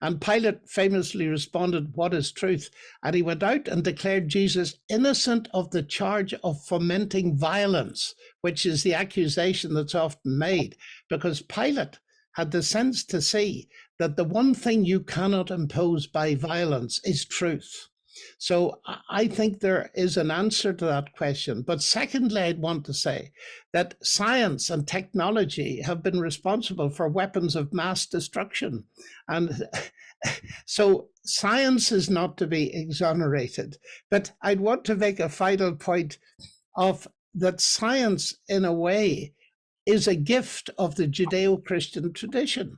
And Pilate famously responded, what is truth? And he went out and declared Jesus innocent of the charge of fomenting violence, which is the accusation that's often made, because Pilate had the sense to see that the one thing you cannot impose by violence is truth. So I think there is an answer to that question. But secondly, I'd want to say that science and technology have been responsible for weapons of mass destruction. And so science is not to be exonerated. But I'd want to make a final point of that science, in a way, is a gift of the Judeo-Christian tradition.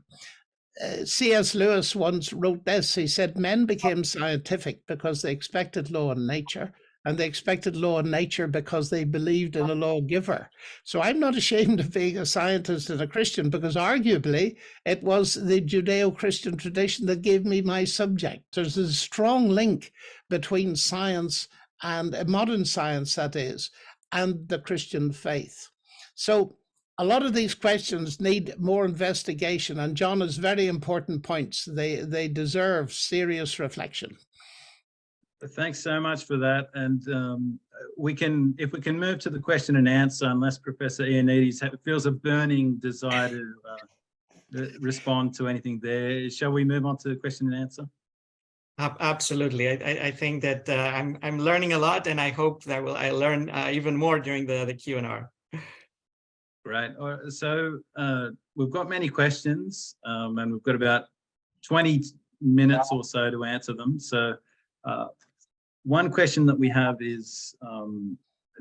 C.S. Lewis once wrote this. He said, men became scientific because they expected law in nature, and they expected law in nature because they believed in a lawgiver. So I'm not ashamed of being a scientist and a Christian, because arguably it was the Judeo-Christian tradition that gave me my subject. There's a strong link between science and modern science, that is, and the Christian faith. So a lot of these questions need more investigation, and John has very important points. They deserve serious reflection. Thanks so much for that. And if we can move to the question and answer, unless Professor Ioannidis feels a burning desire to respond to anything there. Shall we move on to the question and answer? Absolutely. I think that I'm learning a lot, and I hope that I learn even more during the Q&R. Great. So we've got many questions, and we've got about 20 minutes or so to answer them. So one question that we have is,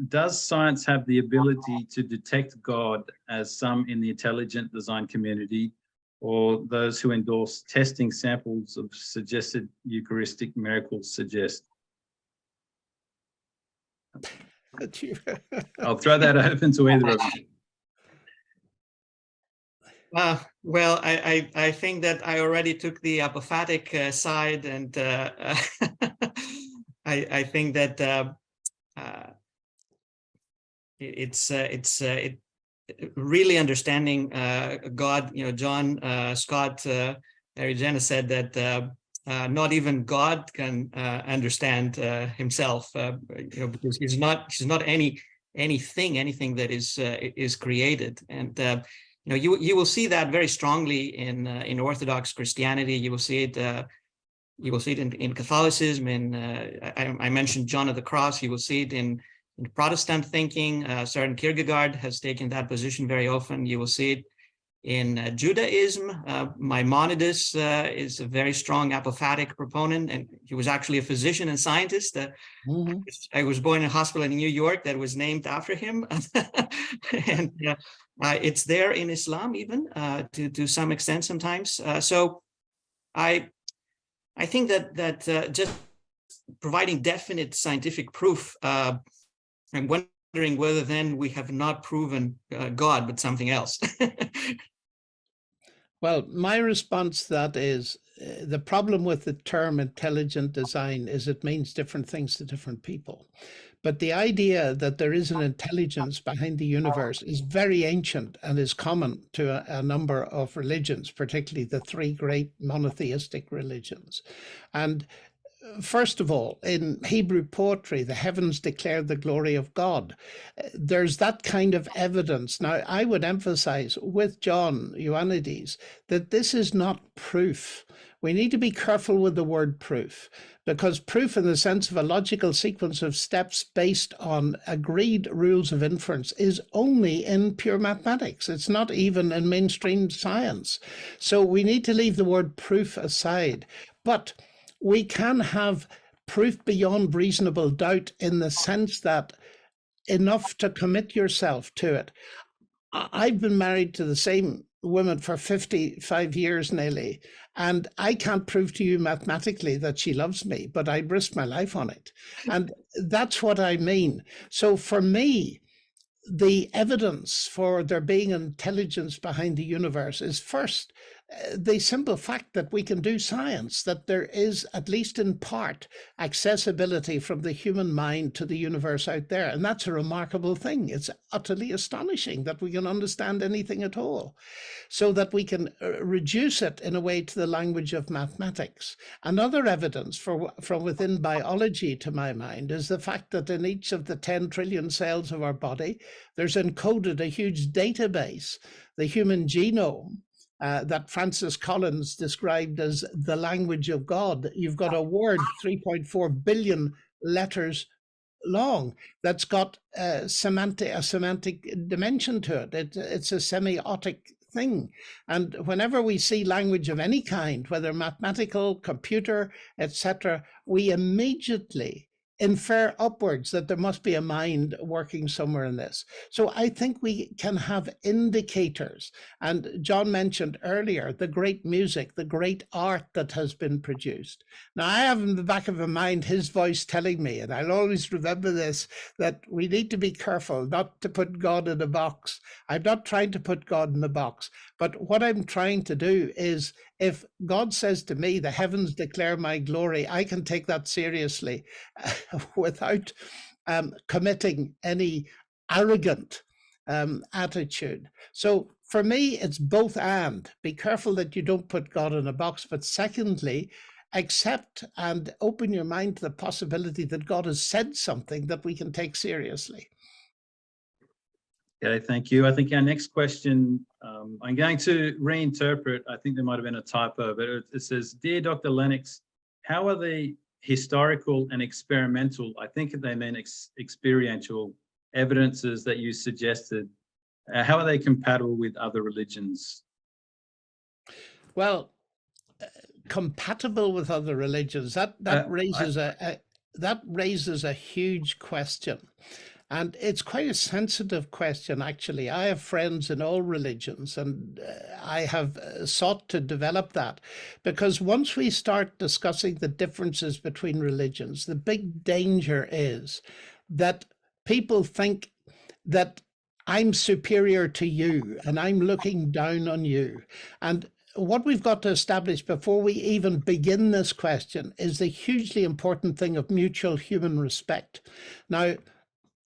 does science have the ability to detect God, as some in the intelligent design community or those who endorse testing samples of suggested Eucharistic miracles suggest? I'll throw that open to either of you. Well, I think that I already took the apophatic side, and I think that it really understanding God. John Scott Arigenna said that not even God can understand himself, because he's not anything that is created. And you will see that very strongly in Orthodox Christianity. You will see it. You will see it in Catholicism. I mentioned John of the Cross. You will see it in Protestant thinking. Søren Kierkegaard has taken that position very often. You will see it in Judaism. Maimonides is a very strong apophatic proponent, and he was actually a physician and scientist. I was born in a hospital in New York that was named after him. And it's there in Islam even to some extent sometimes. So I think that just providing definite scientific proof, I'm wondering whether then we have not proven God, but something else. Well, my response to that is the problem with the term intelligent design is it means different things to different people. But the idea that there is an intelligence behind the universe is very ancient and is common to a number of religions, particularly the three great monotheistic religions. And first of all, in Hebrew poetry, the heavens declare the glory of God. There's that kind of evidence. Now, I would emphasize with John Ioannidis that this is not proof. We need to be careful with the word proof, because proof in the sense of a logical sequence of steps based on agreed rules of inference is only in pure mathematics. It's not even in mainstream science. So we need to leave the word proof aside. But we can have proof beyond reasonable doubt in the sense that enough to commit yourself to it. I've been married to the same woman for 55 years nearly, and I can't prove to you mathematically that she loves me, but I risk my life on it. And that's what I mean. So for me, the evidence for there being intelligence behind the universe is first the simple fact that we can do science, that there is, at least in part, accessibility from the human mind to the universe out there. And that's a remarkable thing. It's utterly astonishing that we can understand anything at all, so that we can reduce it in a way to the language of mathematics. Another evidence from within biology, to my mind, is the fact that in each of the 10 trillion cells of our body, there's encoded a huge database, the human genome, that Francis Collins described as the language of God. You've got a word 3.4 billion letters long that's got a semantic dimension to it. It's a semiotic thing. And whenever we see language of any kind, whether mathematical, computer, etc., we immediately infer upwards that there must be a mind working somewhere in this. So I think we can have indicators. And John mentioned earlier the great music, the great art that has been produced. Now, I have in the back of my mind his voice telling me, and I'll always remember this, that we need to be careful not to put God in a box. I'm not trying to put God in a box, but what I'm trying to do is, if God says to me, the heavens declare my glory, I can take that seriously without committing any arrogant attitude. So for me, it's both and. Be careful that you don't put God in a box, but secondly, accept and open your mind to the possibility that God has said something that we can take seriously. Okay, thank you. I think our next question, I'm going to reinterpret. I think there might have been a typo, but it says, Dear Dr. Lennox, how are the historical and experimental, I think they mean experiential evidences that you suggested, how are they compatible with other religions? Well, compatible with other religions, that raises a huge question. And it's quite a sensitive question, actually. I have friends in all religions, and I have sought to develop that, because once we start discussing the differences between religions, the big danger is that people think that I'm superior to you and I'm looking down on you. And what we've got to establish before we even begin this question is the hugely important thing of mutual human respect. Now,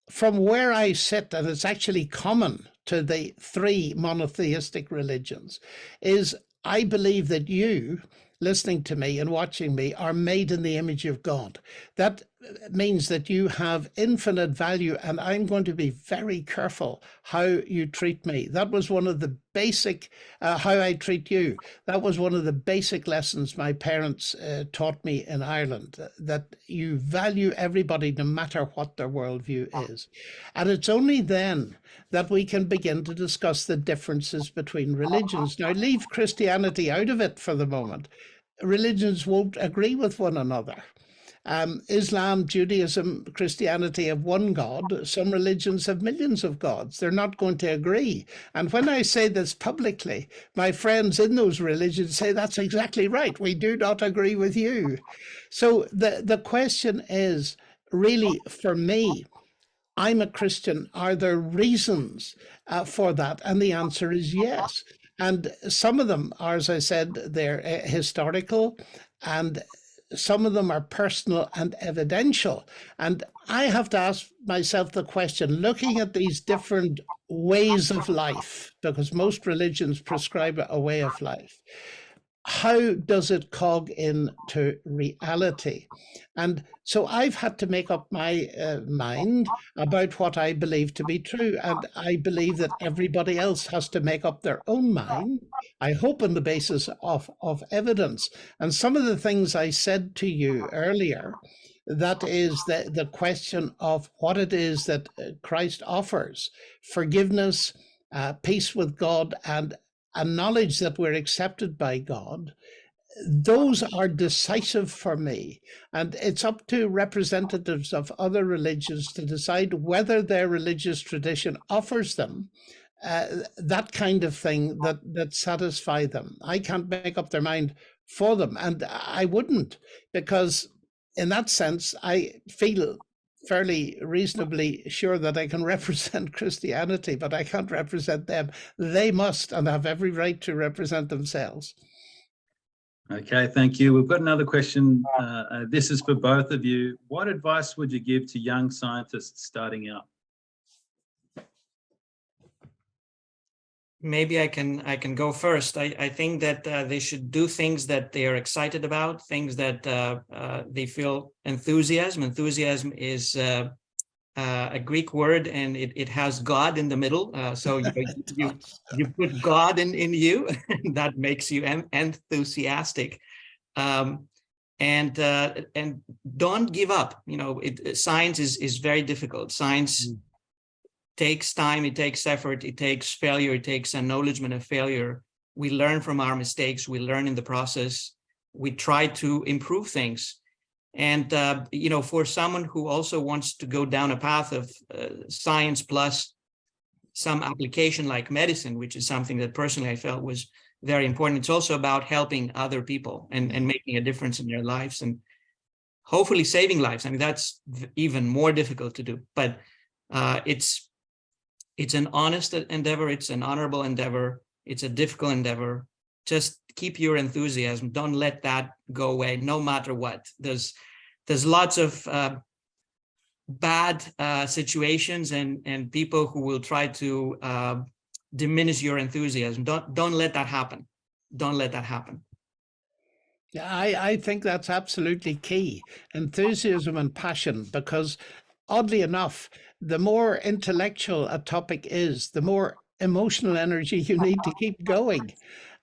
from where I sit, and it's actually common to the three monotheistic religions, is I believe that you, listening to me and watching me, are made in the image of God. That means that you have infinite value, and I'm going to be very careful how you treat me. That was one of the basic, how I treat you. That was one of the basic lessons my parents taught me in Ireland, that you value everybody no matter what their worldview is. And it's only then that we can begin to discuss the differences between religions. Now, leave Christianity out of it for the moment. Religions won't agree with one another. Islam, Judaism, Christianity have one God. Some religions have millions of gods. They're not going to agree. And when I say this publicly, my friends in those religions say, that's exactly right. We do not agree with you. So the question is really, for me, I'm a Christian. Are there reasons for that? And the answer is yes. And some of them are, as I said, they're historical, and some of them are personal and evidential. And I have to ask myself the question, looking at these different ways of life, because most religions prescribe a way of life, how does it cog into reality? And so I've had to make up my mind about what I believe to be true. And I believe that everybody else has to make up their own mind, I hope on the basis of evidence. And some of the things I said to you earlier, that is the question of what it is that Christ offers: forgiveness, peace with God, and a knowledge that we're accepted by God. Those are decisive for me. And it's up to representatives of other religions to decide whether their religious tradition offers them that kind of thing that satisfy them. I can't make up their mind for them. And I wouldn't, because in that sense, I feel fairly reasonably sure that I can represent Christianity, but I can't represent them. They must, and have every right to represent themselves. Okay, thank you. We've got another question. This is for both of you. What advice would you give to young scientists starting out? Maybe I can go first. I think that they should do things that they are excited about, things that they feel enthusiasm. Enthusiasm is a Greek word, and it has God in the middle. So you put God in you, and that makes you enthusiastic. And don't give up. You know, science is very difficult. Science takes time, it takes effort, it takes failure, it takes acknowledgement of failure. We learn from our mistakes, we learn in the process, we try to improve things. And, you know, for someone who also wants to go down a path of science plus some application like medicine, which is something that personally I felt was very important, it's also about helping other people and making a difference in their lives and hopefully saving lives. I mean, that's even more difficult to do, but it's an honest endeavor, it's an honorable endeavor, it's a difficult endeavor. Just keep your enthusiasm. Don't let that go away, no matter what. There's lots of bad situations and people who will try to diminish your enthusiasm. Don't let that happen. Don't let that happen. Yeah, I think that's absolutely key. Enthusiasm and passion, because oddly enough, the more intellectual a topic is, the more emotional energy you need to keep going.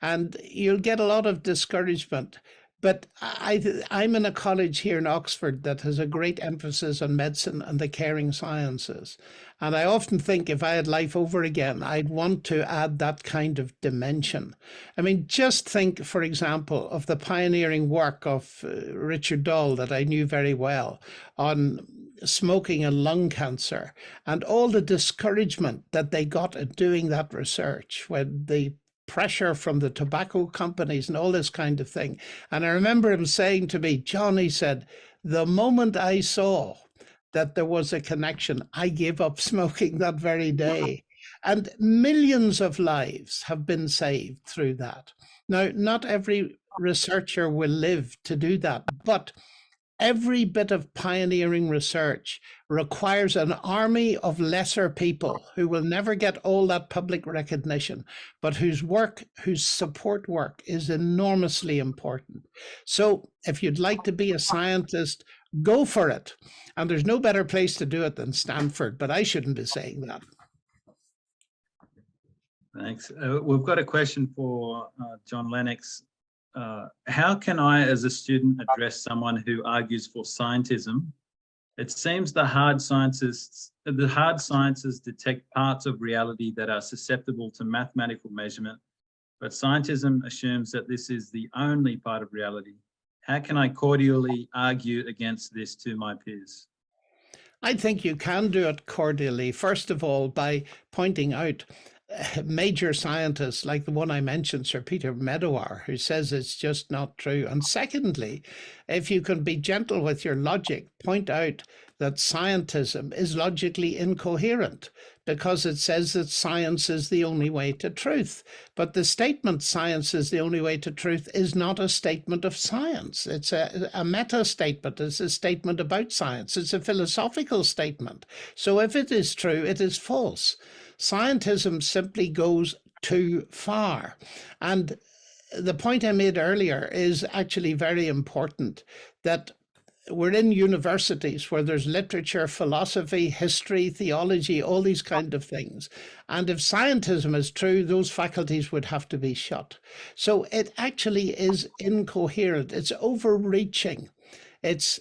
And you'll get a lot of discouragement. But I'm in a college here in Oxford that has a great emphasis on medicine and the caring sciences. And I often think if I had life over again, I'd want to add that kind of dimension. I mean, just think, for example, of the pioneering work of Richard Dahl that I knew very well on smoking and lung cancer, and all the discouragement that they got at doing that research when the pressure from the tobacco companies and all this kind of thing. And I remember him saying to me, John, he said, the moment I saw that there was a connection, I gave up smoking that very day. And millions of lives have been saved through that. Now, not every researcher will live to do that, but every bit of pioneering research requires an army of lesser people who will never get all that public recognition, but whose support work is enormously important. So if you'd like to be a scientist, go for it. And there's no better place to do it than Stanford, but I shouldn't be saying that. Thanks. We've got a question for John Lennox. How can I, as a student, address someone who argues for scientism? It seems the hard sciences detect parts of reality that are susceptible to mathematical measurement, but scientism assumes that this is the only part of reality. How can I cordially argue against this to my peers? I think you can do it cordially, first of all, by pointing out major scientists like the one I mentioned, Sir Peter Medawar, who says it's just not true. And secondly, if you can be gentle with your logic, point out that scientism is logically incoherent because it says that science is the only way to truth. But the statement science is the only way to truth is not a statement of science. It's a meta statement. It's a statement about science. It's a philosophical statement. So if it is true, it is false. Scientism simply goes too far. And the point I made earlier is actually very important, that we're in universities where there's literature, philosophy, history, theology, all these kind of things. And if scientism is true, those faculties would have to be shut. So it actually is incoherent. It's overreaching. It's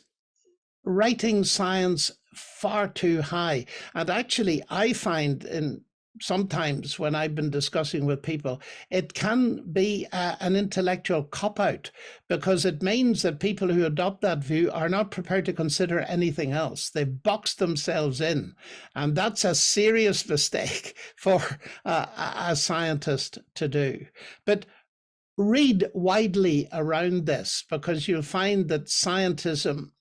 writing science far too high. And actually, I find sometimes when I've been discussing with people, it can be an intellectual cop-out, because it means that people who adopt that view are not prepared to consider anything else. They've boxed themselves in. And that's a serious mistake for a scientist to do. But read widely around this, because you'll find that scientism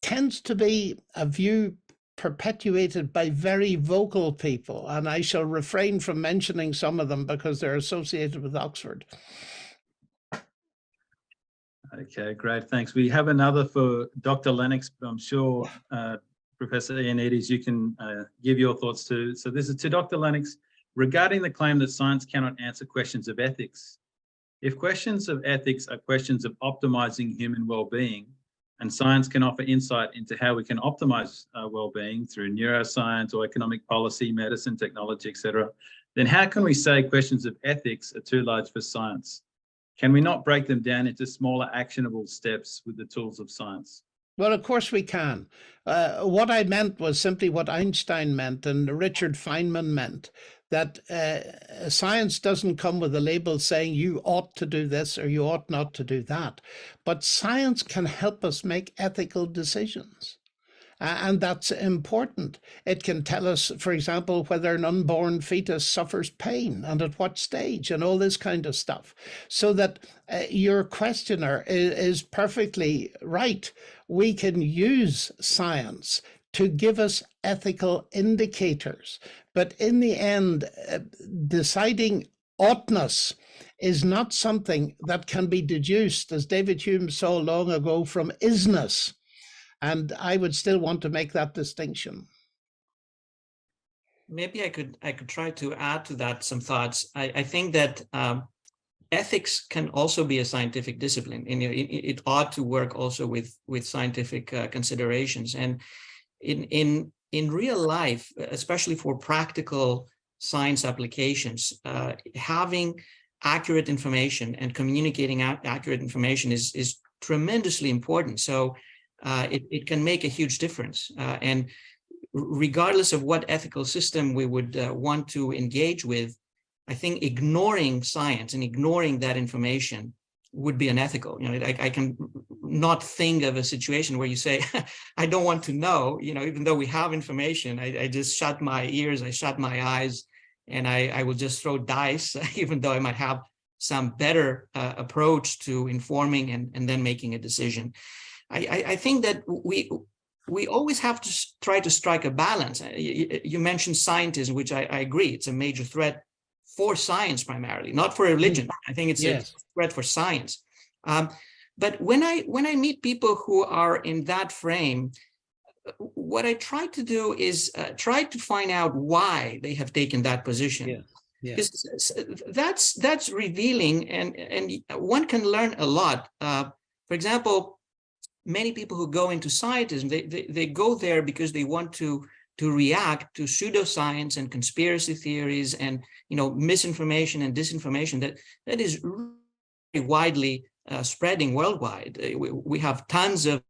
tends to be a view perpetuated by very vocal people, and I shall refrain from mentioning some of them because they're associated with Oxford. Okay, great, thanks. We have another for Dr. Lennox, but I'm sure Professor Ioannidis, you can give your thoughts too. So this is to Dr. Lennox. Regarding the claim that science cannot answer questions of ethics, if questions of ethics are questions of optimizing human well-being, and science can offer insight into how we can optimize well-being through neuroscience or economic policy, medicine, technology, etc., then how can we say questions of ethics are too large for science? Can we not break them down into smaller, actionable steps with the tools of science? Well, of course we can. What I meant was simply what Einstein meant and Richard Feynman meant, that science doesn't come with a label saying you ought to do this or you ought not to do that. But science can help us make ethical decisions. And that's important. It can tell us, for example, whether an unborn fetus suffers pain and at what stage and all this kind of stuff. So that your questioner is perfectly right. We can use science to give us ethical indicators. But in the end, deciding oughtness is not something that can be deduced, as David Hume saw long ago, from isness. And I would still want to make that distinction. Maybe I could try to add to that some thoughts. I think that ethics can also be a scientific discipline, and it ought to work also with scientific considerations. And in real life, especially for practical science applications, having accurate information and communicating accurate information is tremendously important. So it can make a huge difference. And regardless of what ethical system we would want to engage with, I think ignoring science and ignoring that information would be unethical. I can not think of a situation where you say, I don't want to know, even though we have information, I just shut my ears, I shut my eyes, and I will just throw dice, even though I might have some better approach to informing and then making a decision. I think that we always have to try to strike a balance. You mentioned scientism, which I agree, it's a major threat for science primarily, not for religion. I think it's a threat for science. But when I meet people who are in that frame, what I try to do is try to find out why they have taken that position. Because that's revealing, and one can learn a lot. For example, many people who go into scientism, they go there because they want to react to pseudoscience and conspiracy theories and misinformation and disinformation that is really widely spreading worldwide. We have tons of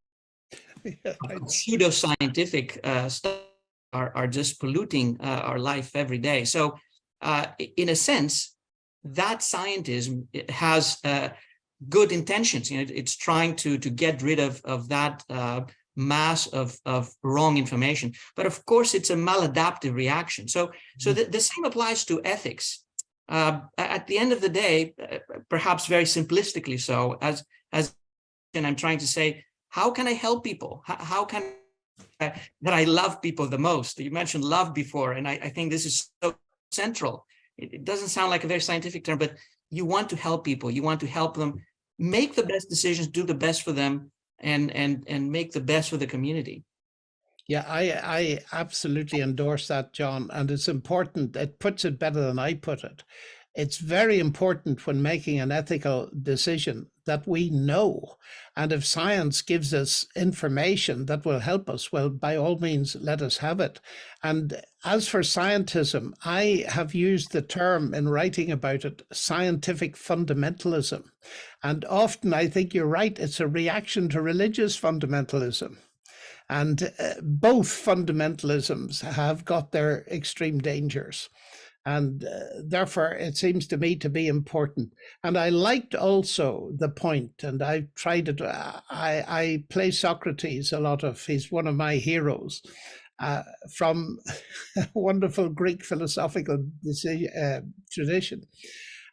pseudoscientific stuff are just polluting our life every day. So in a sense, that scientism has good intentions. It's trying to get rid of that mass of wrong information. But of course, it's a maladaptive reaction. So the same applies to ethics. At the end of the day, perhaps very simplistically so, as I'm trying to say, how can I help people? How can that I love people the most? You mentioned love before, and I think this is so central. It doesn't sound like a very scientific term, but you want to help people. You want to help them make the best decisions, do the best for them, and make the best for the community. Yeah, I absolutely endorse that, John. And it's important. It puts it better than I put it. It's very important when making an ethical decision that we know. And if science gives us information that will help us, well, by all means, let us have it. And as for scientism, I have used the term in writing about it, scientific fundamentalism. And often I think you're right, it's a reaction to religious fundamentalism. And both fundamentalisms have got their extreme dangers. And therefore, it seems to me to be important. And I liked also the point, and I tried it. I play Socrates a lot of. He's one of my heroes from a wonderful Greek philosophical tradition.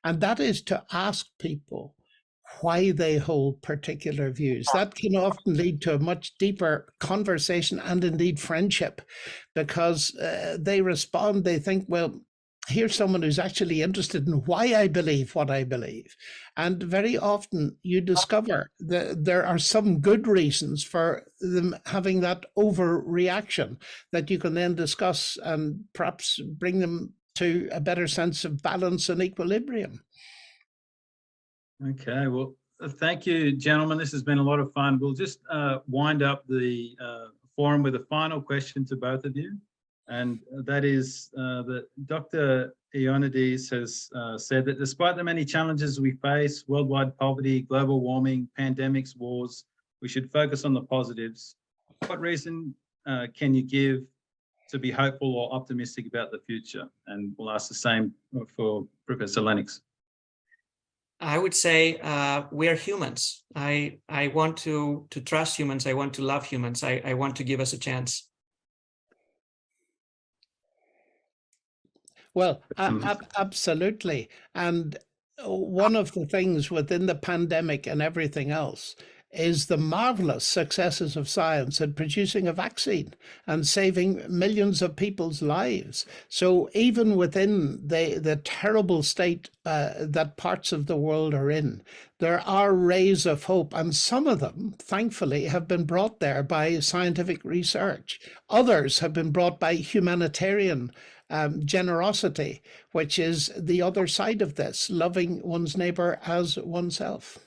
And that is to ask people why they hold particular views. That can often lead to a much deeper conversation and indeed friendship, because they respond, they think, well, here's someone who's actually interested in why I believe what I believe. And very often you discover that there are some good reasons for them having that overreaction that you can then discuss and perhaps bring them to a better sense of balance and equilibrium. Okay, well, thank you, gentlemen. This has been a lot of fun. We'll just wind up the forum with a final question to both of you. And that is that Dr. Ioannidis has said that despite the many challenges we face, worldwide poverty, global warming, pandemics, wars, we should focus on the positives. What reason can you give to be hopeful or optimistic about the future? And we'll ask the same for Professor Lennox. I would say we're humans. I want to trust humans. I want to love humans. I want to give us a chance. Well, absolutely. And one of the things within the pandemic and everything else is the marvelous successes of science in producing a vaccine and saving millions of people's lives. So even within the terrible state that parts of the world are in, there are rays of hope, and some of them, thankfully, have been brought there by scientific research. Others have been brought by humanitarian generosity, which is the other side of this, loving one's neighbor as oneself.